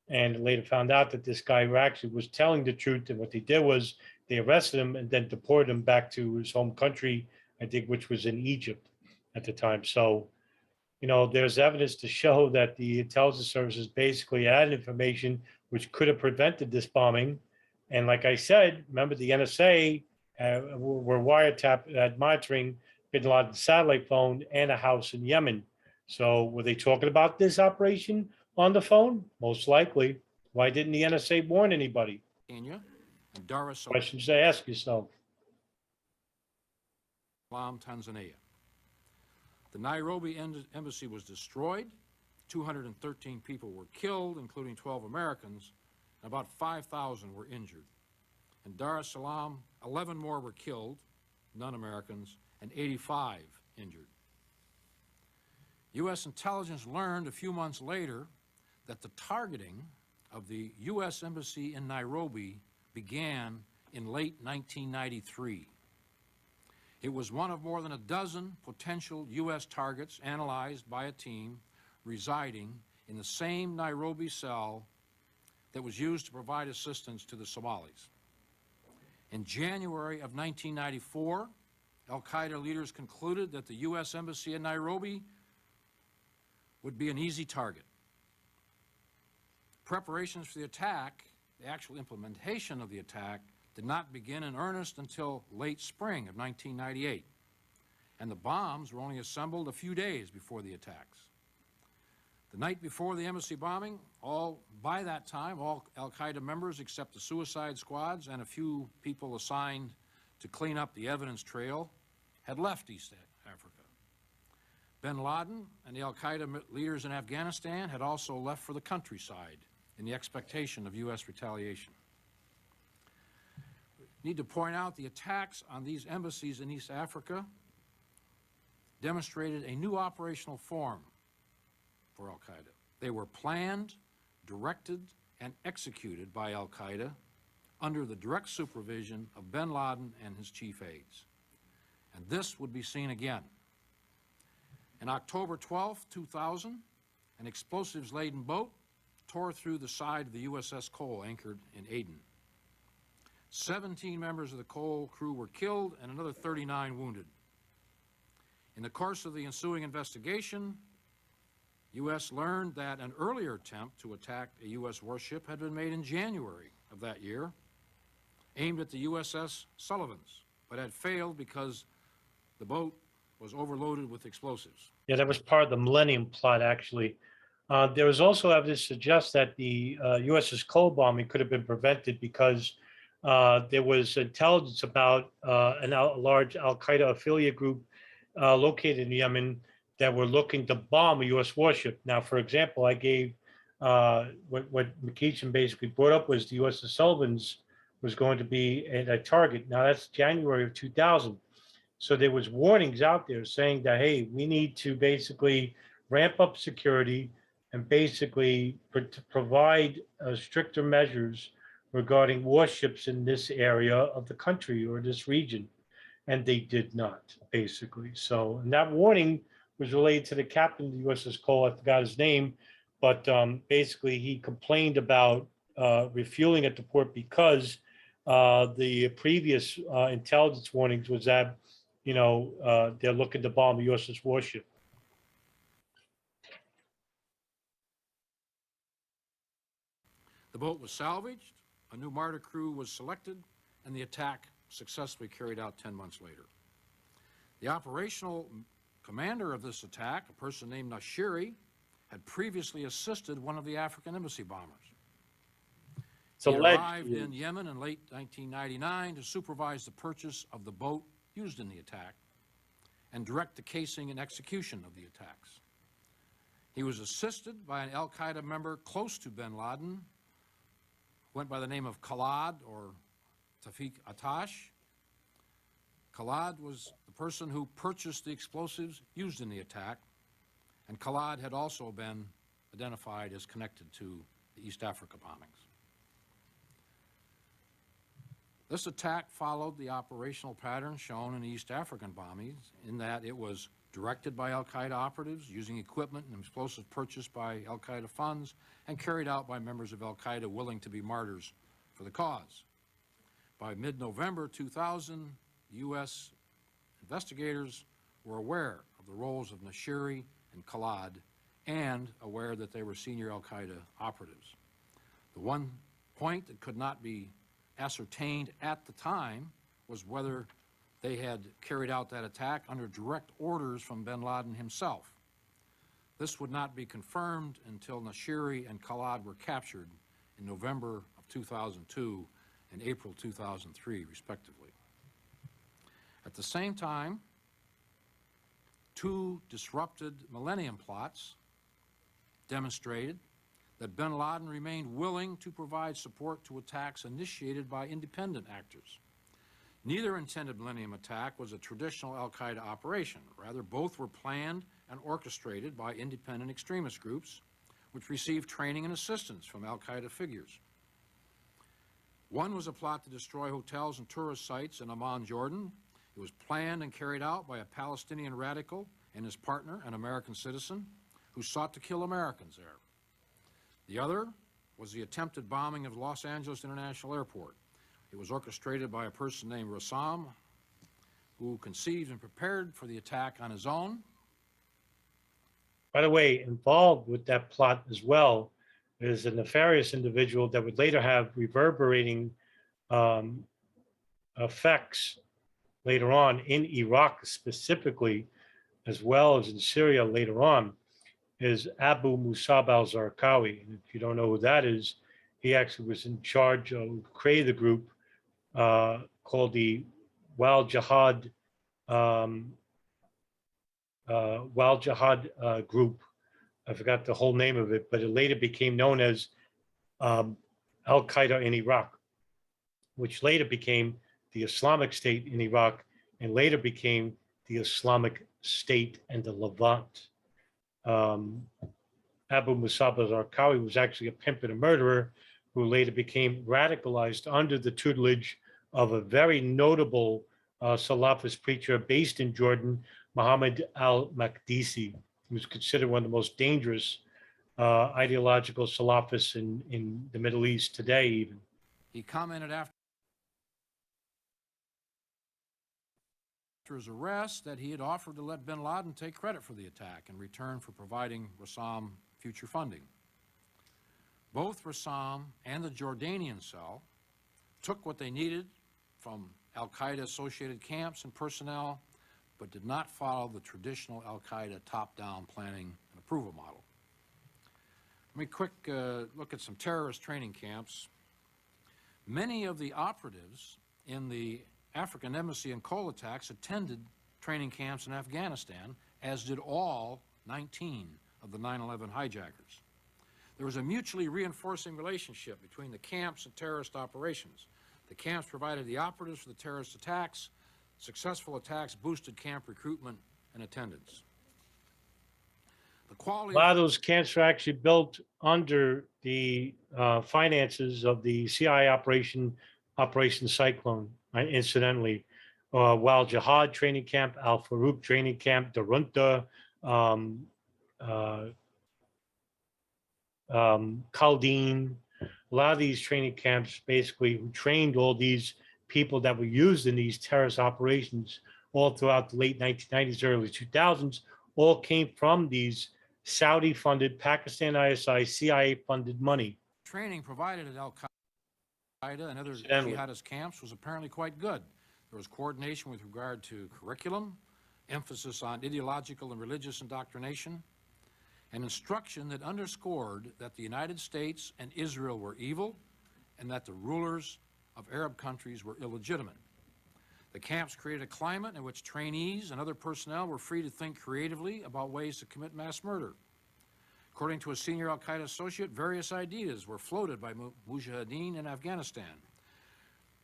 [SPEAKER 1] And later found out that this guy actually was telling the truth, and what they did was they arrested him and then deported him back to his home country, I think, which was in Egypt at the time. So, you know, there's evidence to show that the intelligence services basically had information which could have prevented this bombing. And like I said, remember the NSA were wiretapped monitoring bin Laden's satellite phone and a house in Yemen. So were they talking about this operation on the phone? Most likely. Why didn't the NSA warn anybody?
[SPEAKER 3] Kenya and Dar es
[SPEAKER 1] Questions to ask yourself.
[SPEAKER 3] Salaam, Tanzania. The Nairobi embassy was destroyed. 213 people were killed, including 12 Americans, and about 5,000 were injured. In Dar es Salaam, 11 more were killed, none Americans, and 85 injured. U.S. intelligence learned a few months later that the targeting of the U.S. embassy in Nairobi began in late 1993. It was one of more than a dozen potential U.S. targets analyzed by a team residing in the same Nairobi cell that was used to provide assistance to the Somalis. In January of 1994, al-Qaeda leaders concluded that the U.S. embassy in Nairobi would be an easy target. Preparations for the attack, the actual implementation of the attack, did not begin in earnest until late spring of 1998, and the bombs were only assembled a few days before the attacks. The night before the embassy bombing, by that time, all al-Qaeda members except the suicide squads and a few people assigned to clean up the evidence trail had left East Africa. Bin Laden and the al-Qaeda leaders in Afghanistan had also left for the countryside in the expectation of U.S. retaliation. Need to point out the attacks on these embassies in East Africa demonstrated a new operational form for al-Qaeda. They were planned, directed, and executed by al-Qaeda under the direct supervision of bin Laden and his chief aides. And this would be seen again. On October 12, 2000, an explosives-laden boat tore through the side of the USS Cole anchored in Aden. 17 members of the Cole crew were killed and another 39 wounded. In the course of the ensuing investigation, U.S. learned that an earlier attempt to attack a U.S. warship had been made in January of that year, aimed at the USS Sullivans, but had failed because the boat was overloaded with explosives.
[SPEAKER 1] Yeah, that was part of the Millennium Plot, actually. There was also evidence to suggest that the USS Cole bombing could have been prevented because there was intelligence about a large al-Qaeda affiliate group located in Yemen that were looking to bomb a U.S. warship. Now, for example, I gave what MacEachin basically brought up was the U.S. Sullivan's was going to be a target. Now, that's January of 2000. So there was warnings out there saying that, hey, we need to basically ramp up security and basically provide stricter measures regarding warships in this area of the country or this region. And they did not, basically. So, and that warning was related to the captain of the USS Cole. I forgot his name, but basically he complained about refueling at the port because the previous intelligence warnings was that, they're looking to bomb a USS warship.
[SPEAKER 3] The boat was salvaged, a new martyr crew was selected, and the attack successfully carried out 10 months later. The operational commander of this attack, a person named Nashiri, had previously assisted one of the African embassy bombers. He arrived in Yemen in late 1999 to supervise the purchase of the boat used in the attack and direct the casing and execution of the attacks. He was assisted by an al-Qaeda member close to bin Laden, went by the name of Khalad or Tawfiq Atash. Khalad was the person who purchased the explosives used in the attack, and Khalad had also been identified as connected to the East Africa bombings. This attack followed the operational pattern shown in the East African bombings in that it was directed by al-Qaeda operatives using equipment and explosives purchased by al-Qaeda funds and carried out by members of al-Qaeda willing to be martyrs for the cause. By mid-November 2000, U.S. investigators were aware of the roles of Nashiri and Khalad and aware that they were senior al-Qaeda operatives. The one point that could not be ascertained at the time was whether they had carried out that attack under direct orders from bin Laden himself. This would not be confirmed until Nashiri and Khalad were captured in November of 2002 and April 2003, respectively. At the same time, two disrupted millennium plots demonstrated that bin Laden remained willing to provide support to attacks initiated by independent actors. Neither intended millennium attack was a traditional al-Qaeda operation. Rather, both were planned and orchestrated by independent extremist groups, which received training and assistance from al-Qaeda figures. One was a plot to destroy hotels and tourist sites in Amman, Jordan. It was planned and carried out by a Palestinian radical and his partner, an American citizen, who sought to kill Americans there. The other was the attempted bombing of Los Angeles International Airport. It was orchestrated by a person named Rassam, who conceived and prepared for the attack on his own.
[SPEAKER 1] By the way, involved with that plot as well is a nefarious individual that would later have reverberating effects later on in Iraq specifically, as well as in Syria later on, is Abu Musab al-Zarqawi. And if you don't know who that is, he actually was in charge of creating the group called the Wal Jihad group. I forgot the whole name of it, but it later became known as Al-Qaeda in Iraq, which later became the Islamic State in Iraq and later became the Islamic State and the Levant. Abu Musab al-Zarqawi was actually a pimp and a murderer who later became radicalized under the tutelage of a very notable Salafist preacher based in Jordan, Muhammad al-Maqdisi, who was considered one of the most dangerous ideological Salafists in the Middle East today even.
[SPEAKER 3] He commented after his arrest that he had offered to let bin Laden take credit for the attack in return for providing Rassam future funding. Both Rassam and the Jordanian cell took what they needed from al-Qaeda associated camps and personnel, but did not follow the traditional al-Qaeda top-down planning and approval model. Let me quick look at some terrorist training camps. Many of the operatives in the African embassy and Cole attacks attended training camps in Afghanistan, as did all 19 of the 9/11 hijackers. There was a mutually reinforcing relationship between the camps and terrorist operations. The camps provided the operatives for the terrorist attacks. Successful attacks boosted camp recruitment and attendance. The quality
[SPEAKER 1] A lot of those camps were actually built under the finances of the CIA Operation Cyclone, incidentally. Wal Jihad training camp, Al Farouk training camp, Darunta, Kaldeen, a lot of these training camps basically who trained all these people that were used in these terrorist operations all throughout the late 1990s, early 2000s, all came from these Saudi-funded, Pakistan ISI, CIA-funded money.
[SPEAKER 3] training provided at Al-Qaeda and other
[SPEAKER 1] Incidentally.
[SPEAKER 3] jihadist camps was apparently quite good. There was coordination with regard to curriculum, emphasis on ideological and religious indoctrination, and instruction that underscored that the United States and Israel were evil and that the rulers of Arab countries were illegitimate. The camps created a climate in which trainees and other personnel were free to think creatively about ways to commit mass murder. According to a senior al-Qaeda associate, various ideas were floated by mujahideen in Afghanistan,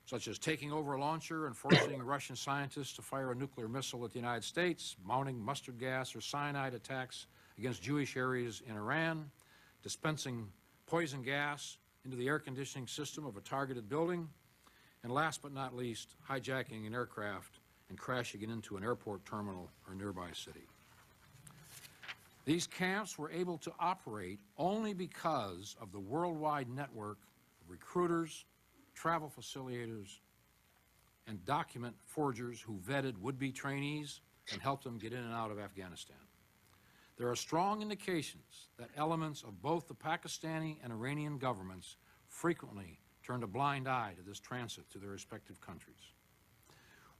[SPEAKER 3] such as taking over a launcher and forcing Russian scientists to fire a nuclear missile at the United States, mounting mustard gas or cyanide attacks against Jewish areas in Iran, dispensing poison gas into the air conditioning system of a targeted building, and last but not least, hijacking an aircraft and crashing it into an airport terminal or nearby city. These camps were able to operate only because of the worldwide network of recruiters, travel facilitators, and document forgers who vetted would-be trainees and helped them get in and out of Afghanistan. There are strong indications that elements of both the Pakistani and Iranian governments frequently turned a blind eye to this transit to their respective countries.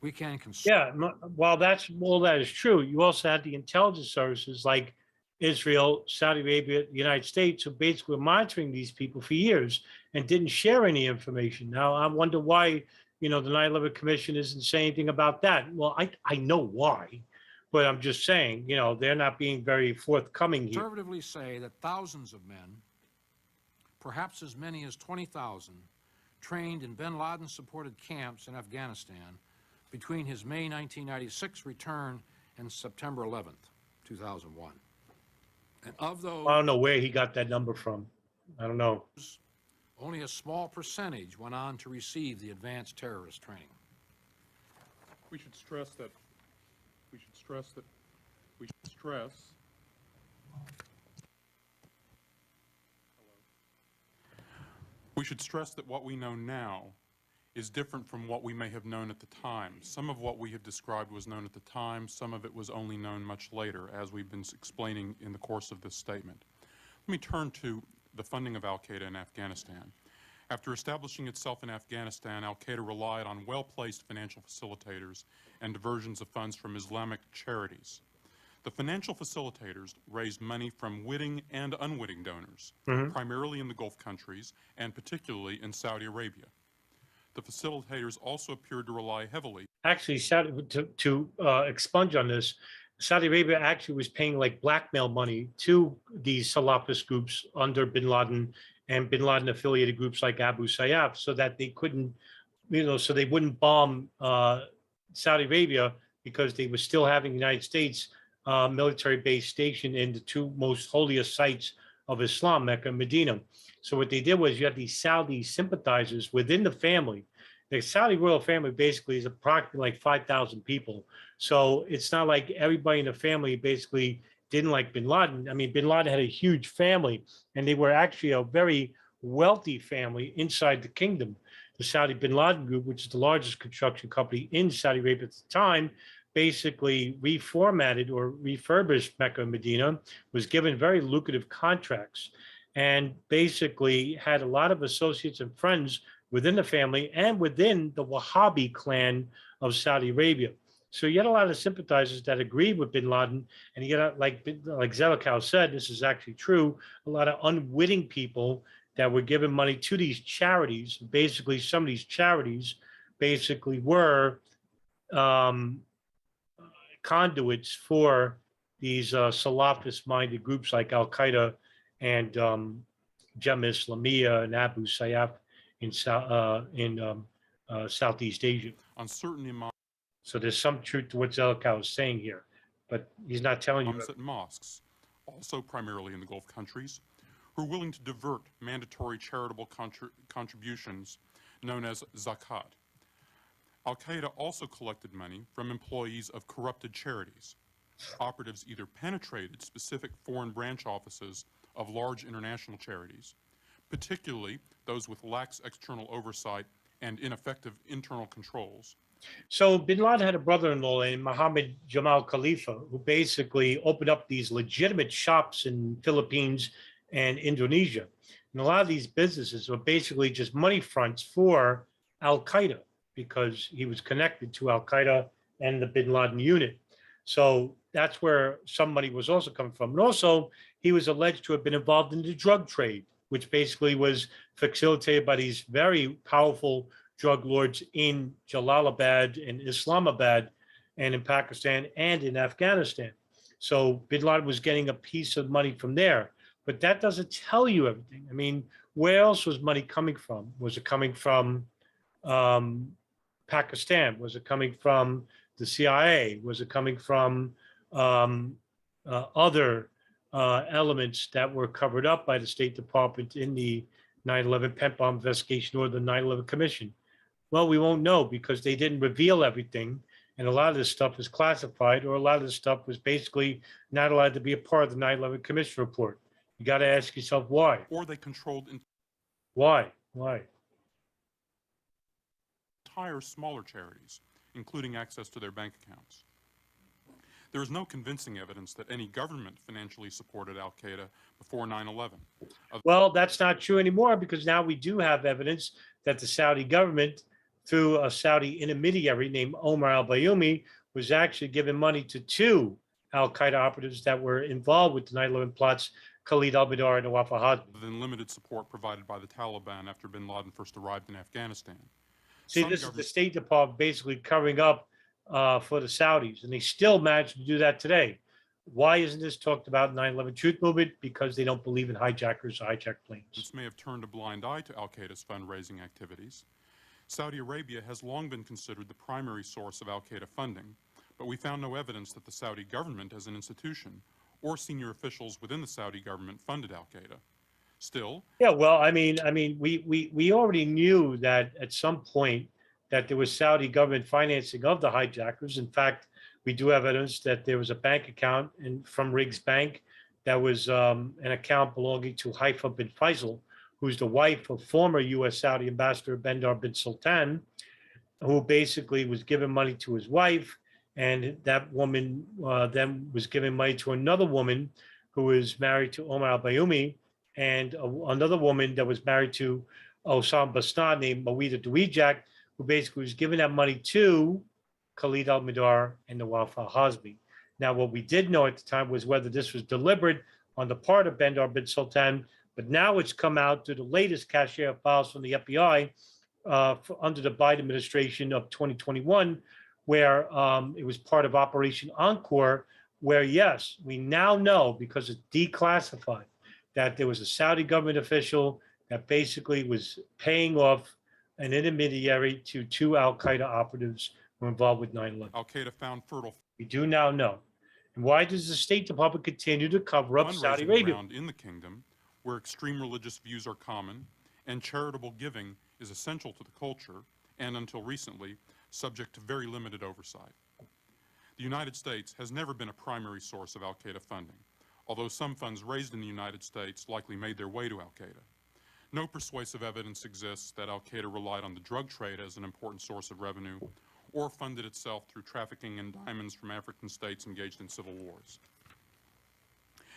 [SPEAKER 3] We can
[SPEAKER 1] Yeah, while that's all that is true, you also had the intelligence services like Israel, Saudi Arabia, the United States, who basically were monitoring these people for years and didn't share any information. Now, I wonder why, the 9/11 Commission isn't saying anything about that. Well, I know why, but I'm just saying, they're not being very forthcoming here.
[SPEAKER 3] conservatively say that thousands of men, perhaps as many as 20,000, trained in bin Laden-supported camps in Afghanistan between his May 1996 return and September 11th, 2001. And of those,
[SPEAKER 1] I don't know where he got that number from. I don't know.
[SPEAKER 3] only a small percentage went on to receive the advanced terrorist training.
[SPEAKER 2] We should stress that what we know now is different from what we may have known at the time. Some of what we have described was known at the time, some of it was only known much later, as we've been explaining in the course of this statement. Let me turn to the funding of al-Qaeda in Afghanistan. After establishing itself in Afghanistan, al-Qaeda relied on well-placed financial facilitators and diversions of funds from Islamic charities. The financial facilitators raised money from witting and unwitting donors, primarily in the Gulf countries and particularly in Saudi Arabia. The facilitators also appeared to rely heavily.
[SPEAKER 1] Actually, to expunge on this, Saudi Arabia actually was paying like blackmail money to these Salafist groups under bin Laden and bin Laden affiliated groups like Abu Sayyaf so that they couldn't, so they wouldn't bomb Saudi Arabia because they were still having the United States military base stationed in the two most holiest sites of Islam, Mecca and Medina. So what they did was you had these Saudi sympathizers within the family. The Saudi royal family basically is approximately like 5,000 people. So it's not like everybody in the family basically didn't like bin Laden. I mean, bin Laden had a huge family, and they were actually a very wealthy family inside the kingdom. The Saudi bin Laden Group, which is the largest construction company in Saudi Arabia at the time, basically reformatted or refurbished Mecca and Medina, was given very lucrative contracts, and basically had a lot of associates and friends within the family and within the Wahhabi clan of Saudi Arabia. So you had a lot of sympathizers that agreed with bin Laden, and you got, like Zelikow said, this is actually true, a lot of unwitting people that were giving money to these charities. Basically, some of these charities basically were conduits for these Salafist-minded groups like Al-Qaeda and Jemaah Islamiyah and Abu Sayyaf in Southeast Asia.
[SPEAKER 2] On certain imams
[SPEAKER 1] So there's some truth to what Zelikow is saying here, but he's not telling you.
[SPEAKER 2] at mosques, also primarily in the Gulf countries, who are willing to divert mandatory charitable contributions known as zakat. Al-Qaeda also collected money from employees of corrupted charities. Operatives either penetrated specific foreign branch offices of large international charities, particularly those with lax external oversight and ineffective internal controls.
[SPEAKER 1] So bin Laden had a brother-in-law named Mohammed Jamal Khalifa, who basically opened up these legitimate shops in Philippines and Indonesia. And a lot of these businesses were basically just money fronts for Al-Qaeda because he was connected to Al-Qaeda and the bin Laden unit. So that's where some money was also coming from. And also, he was alleged to have been involved in the drug trade, which basically was facilitated by these very powerful drug lords in Jalalabad and Islamabad and in Pakistan and in Afghanistan. So bin Laden was getting a piece of money from there. But that doesn't tell you everything. I mean, where else was money coming from? Was it coming from Pakistan? Was it coming from the CIA? Was it coming from other elements that were covered up by the State Department in the 9/11 Pent Bomb investigation or the 9/11 Commission? Well, we won't know because they didn't reveal everything. And a lot of this stuff is classified, or a lot of this stuff was basically not allowed to be a part of the 9/11 Commission report. You got to ask yourself why.
[SPEAKER 2] Or they controlled
[SPEAKER 1] Why?
[SPEAKER 2] entire smaller charities, including access to their bank accounts. There is no convincing evidence that any government financially supported Al-Qaeda before 9/11.
[SPEAKER 1] Well, that's not true anymore because now we do have evidence that the Saudi government, through a Saudi intermediary named Omar al-Bayoumi, was actually giving money to two Al-Qaeda operatives that were involved with the 9/11 plots, Khalid al-Mihdhar and Nawaf al-Hazmi.
[SPEAKER 2] Than limited support provided by the Taliban after bin Laden first arrived in Afghanistan.
[SPEAKER 1] See, this is the State Department basically covering up for the Saudis, and they still manage to do that today. Why isn't this talked about in 9/11 Truth Movement? Because they don't believe in hijackers or hijacked planes.
[SPEAKER 2] This may have turned a blind eye to Al-Qaeda's fundraising activities. Saudi Arabia has long been considered the primary source of Al-Qaeda funding, but we found no evidence that the Saudi government as an institution or senior officials within the Saudi government funded Al-Qaeda. Still,
[SPEAKER 1] yeah, well, I mean, we already knew that at some point that there was Saudi government financing of the hijackers. In fact, we do have evidence that there was a bank account from Riggs Bank that was an account belonging to Haifa bin Faisal, who's the wife of former U.S. Saudi ambassador Bandar bin Sultan, who basically was giving money to his wife. And that woman then was giving money to another woman who was married to Omar al-Bayoumi, and another woman that was married to Osama Bastan named Mawida Duwijak, who basically was giving that money to Khalid al-Mihdhar and Nawaf al-Hazmi. Now, what we did know at the time was whether this was deliberate on the part of Bandar bin Sultan, but now it's come out through the latest cache of files from the FBI under the Biden administration of 2021, where it was part of Operation Encore, where, yes, we now know, because it's declassified, that there was a Saudi government official that basically was paying off an intermediary to two Al-Qaeda operatives who were involved with 9/11.
[SPEAKER 2] Al-Qaeda found fertile.
[SPEAKER 1] We do now know. And why does the State Department continue to cover up Saudi Arabia?
[SPEAKER 2] In the kingdom, where extreme religious views are common and charitable giving is essential to the culture, and until recently, subject to very limited oversight. The United States has never been a primary source of Al-Qaeda funding, although some funds raised in the United States likely made their way to Al-Qaeda. No persuasive evidence exists that Al-Qaeda relied on the drug trade as an important source of revenue or funded itself through trafficking in diamonds from African states engaged in civil wars.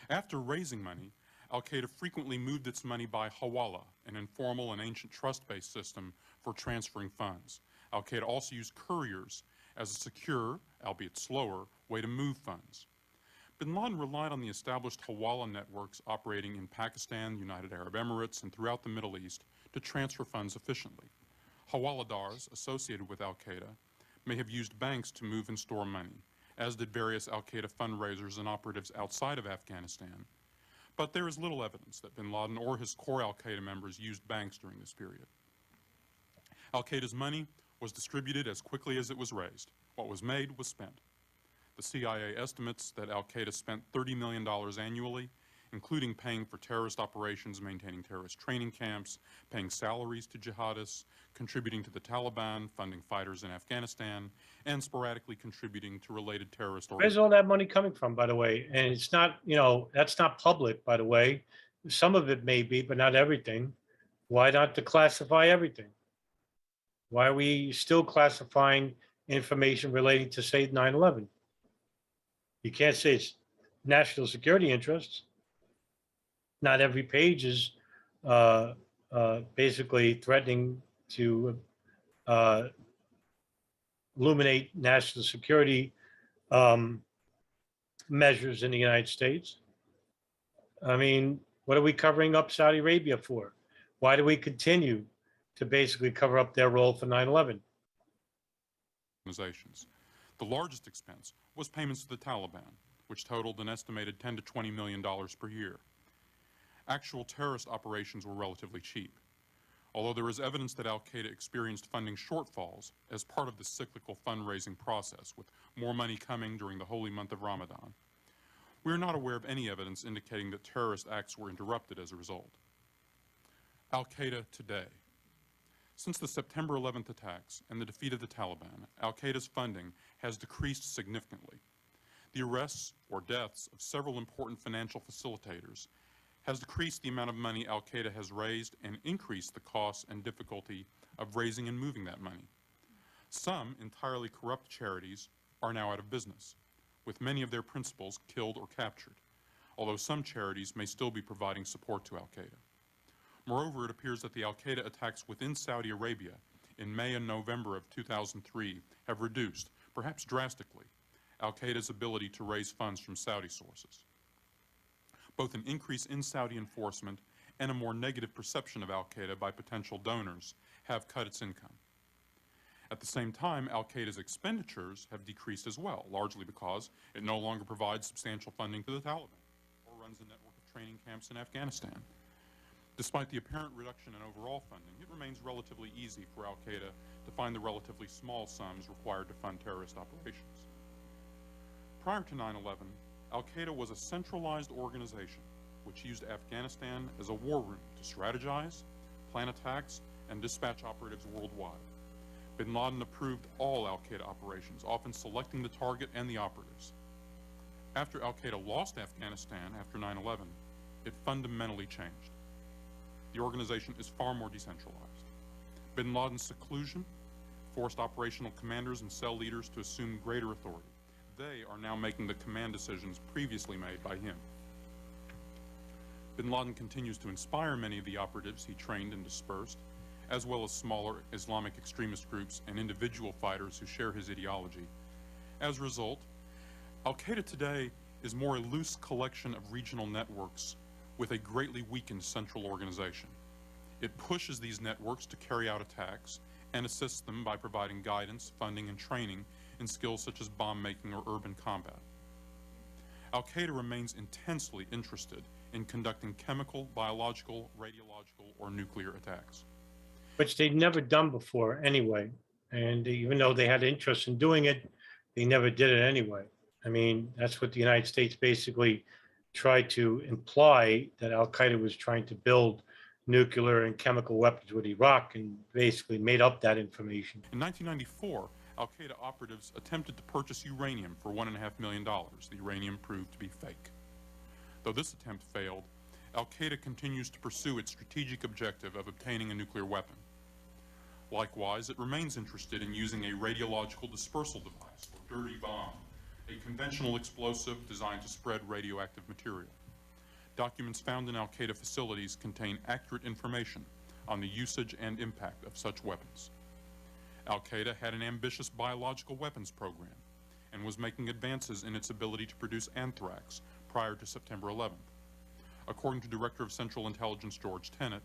[SPEAKER 2] After raising money, Al-Qaeda frequently moved its money by hawala, an informal and ancient trust-based system for transferring funds. Al-Qaeda also used couriers as a secure, albeit slower, way to move funds. Bin Laden relied on the established hawala networks operating in Pakistan, United Arab Emirates, and throughout the Middle East to transfer funds efficiently. Hawaladars associated with Al-Qaeda may have used banks to move and store money, as did various al-Qaeda fundraisers and operatives outside of Afghanistan. But there is little evidence that bin Laden or his core al-Qaeda members used banks during this period. Al-Qaeda's money was distributed as quickly as it was raised. What was made was spent. The CIA estimates that al-Qaeda spent $30 million annually, including paying for terrorist operations, maintaining terrorist training camps, paying salaries to jihadists, contributing to the Taliban, funding fighters in Afghanistan, and sporadically contributing to related terrorist
[SPEAKER 1] Where's
[SPEAKER 2] organizations.
[SPEAKER 1] all that money coming from, by the way? And it's not, that's not public, by the way. Some of it may be, but not everything. Why not declassify everything? Why are we still classifying information relating to, say, 9/11? You can't say it's national security interests. Not every page is basically threatening to illuminate national security measures in the United States. I mean, what are we covering up Saudi Arabia for? Why do we continue to basically cover up their role for 9/11?
[SPEAKER 2] The largest expense was payments to the Taliban, which totaled an estimated $10 to $20 million per year. Actual terrorist operations were relatively cheap, although there is evidence that al-Qaeda experienced funding shortfalls as part of the cyclical fundraising process, with more money coming during the holy month of Ramadan. We are not aware of any evidence indicating that terrorist acts were interrupted as a result. Al-Qaeda today. Since the September 11th attacks and the defeat of the Taliban, al-Qaeda's funding has decreased significantly. The arrests or deaths of several important financial facilitators has decreased the amount of money al-Qaeda has raised and increased the costs and difficulty of raising and moving that money. Some entirely corrupt charities are now out of business, with many of their principals killed or captured, although some charities may still be providing support to al-Qaeda. Moreover, it appears that the al-Qaeda attacks within Saudi Arabia in May and November of 2003 have reduced, perhaps drastically, al-Qaeda's ability to raise funds from Saudi sources. Both an increase in Saudi enforcement and a more negative perception of al-Qaeda by potential donors have cut its income. At the same time, al-Qaeda's expenditures have decreased as well, largely because it no longer provides substantial funding to the Taliban or runs a network of training camps in Afghanistan. Despite the apparent reduction in overall funding, it remains relatively easy for al-Qaeda to find the relatively small sums required to fund terrorist operations. Prior to 9/11, al-Qaeda was a centralized organization which used Afghanistan as a war room to strategize, plan attacks, and dispatch operatives worldwide. Bin Laden approved all al-Qaeda operations, often selecting the target and the operatives. After al-Qaeda lost Afghanistan after 9/11, it fundamentally changed. The organization is far more decentralized. Bin Laden's seclusion forced operational commanders and cell leaders to assume greater authority. They are now making the command decisions previously made by him. Bin Laden continues to inspire many of the operatives he trained and dispersed, as well as smaller Islamic extremist groups and individual fighters who share his ideology. As a result, al-Qaeda today is more a loose collection of regional networks with a greatly weakened central organization. It pushes these networks to carry out attacks and assists them by providing guidance, funding, and training in skills such as bomb making or urban combat. Al-Qaeda remains intensely interested in conducting chemical, biological, radiological, or nuclear attacks.
[SPEAKER 1] Which they'd never done before anyway. And even though they had interest in doing it, they never did it anyway. I mean, that's what the United States basically tried to imply, that al-Qaeda was trying to build nuclear and chemical weapons with Iraq, and basically made up that information.
[SPEAKER 2] In 1994, al-Qaeda operatives attempted to purchase uranium for $1.5 million. The uranium proved to be fake. Though this attempt failed, al-Qaeda continues to pursue its strategic objective of obtaining a nuclear weapon. Likewise, it remains interested in using a radiological dispersal device, or dirty bomb, a conventional explosive designed to spread radioactive material. Documents found in al-Qaeda facilities contain accurate information on the usage and impact of such weapons. Al-Qaeda had an ambitious biological weapons program and was making advances in its ability to produce anthrax prior to September 11th. According to Director of Central Intelligence George Tenet,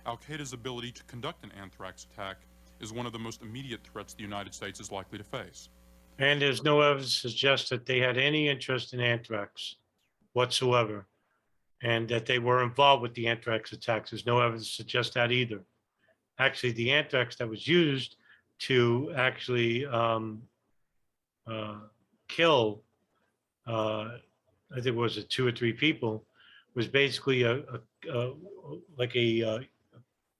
[SPEAKER 2] al-Qaeda's ability to conduct an anthrax attack is one of the most immediate threats the United States is likely to face.
[SPEAKER 1] And there's no evidence to suggest that they had any interest in anthrax whatsoever, and that they were involved with the anthrax attacks. There's no evidence to suggest that either. Actually, the anthrax that was used to actually kill, I think it was 2 or 3 people, was basically like a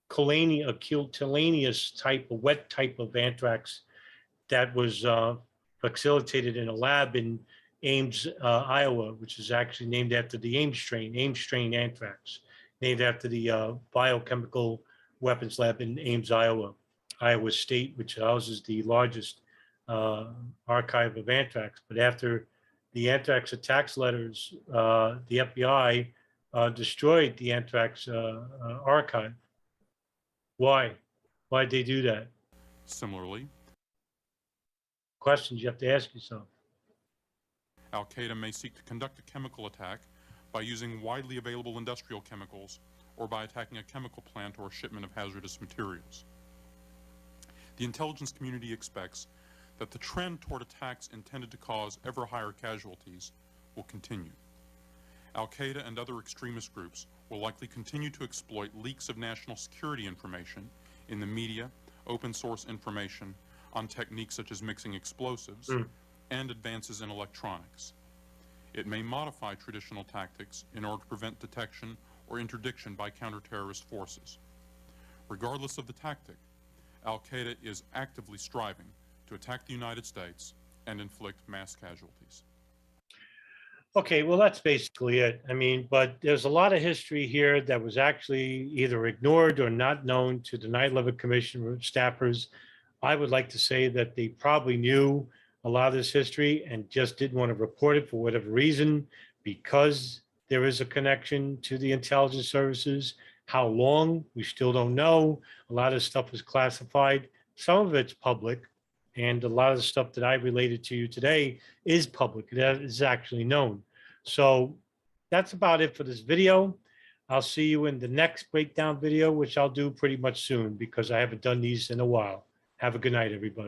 [SPEAKER 1] cutaneous type, a wet type of anthrax that was facilitated in a lab in Ames, Iowa, which is actually named after the Ames strain anthrax, named after the biochemical weapons lab in Ames, Iowa State, which houses the largest archive of anthrax. But after the anthrax attacks letters, the FBI destroyed the anthrax archive. Why? Why'd they do that?
[SPEAKER 2] Similarly,
[SPEAKER 1] Questions you have to ask yourself.
[SPEAKER 2] Al-Qaeda may seek to conduct a chemical attack by using widely available industrial chemicals or by attacking a chemical plant or a shipment of hazardous materials. The intelligence community expects that the trend toward attacks intended to cause ever higher casualties will continue. Al-Qaeda and other extremist groups will likely continue to exploit leaks of national security information in the media, open source information on techniques such as mixing explosives and advances in electronics. It may modify traditional tactics in order to prevent detection or interdiction by counter-terrorist forces. Regardless of the tactic, Al-Qaeda is actively striving to attack the United States and inflict mass casualties.
[SPEAKER 1] Okay, well, that's basically it. I mean, but there's a lot of history here that was actually either ignored or not known to the 9/11 Commission staffers. I would like to say that they probably knew a lot of this history and just didn't want to report it for whatever reason, because there is a connection to the intelligence services. How long, we still don't know. A lot of stuff was classified. Some of it's public, and a lot of the stuff that I related to you today is public. That is actually known. So that's about it for this video. I'll see you in the next breakdown video, which I'll do pretty much soon because I haven't done these in a while. Have a good night, everybody.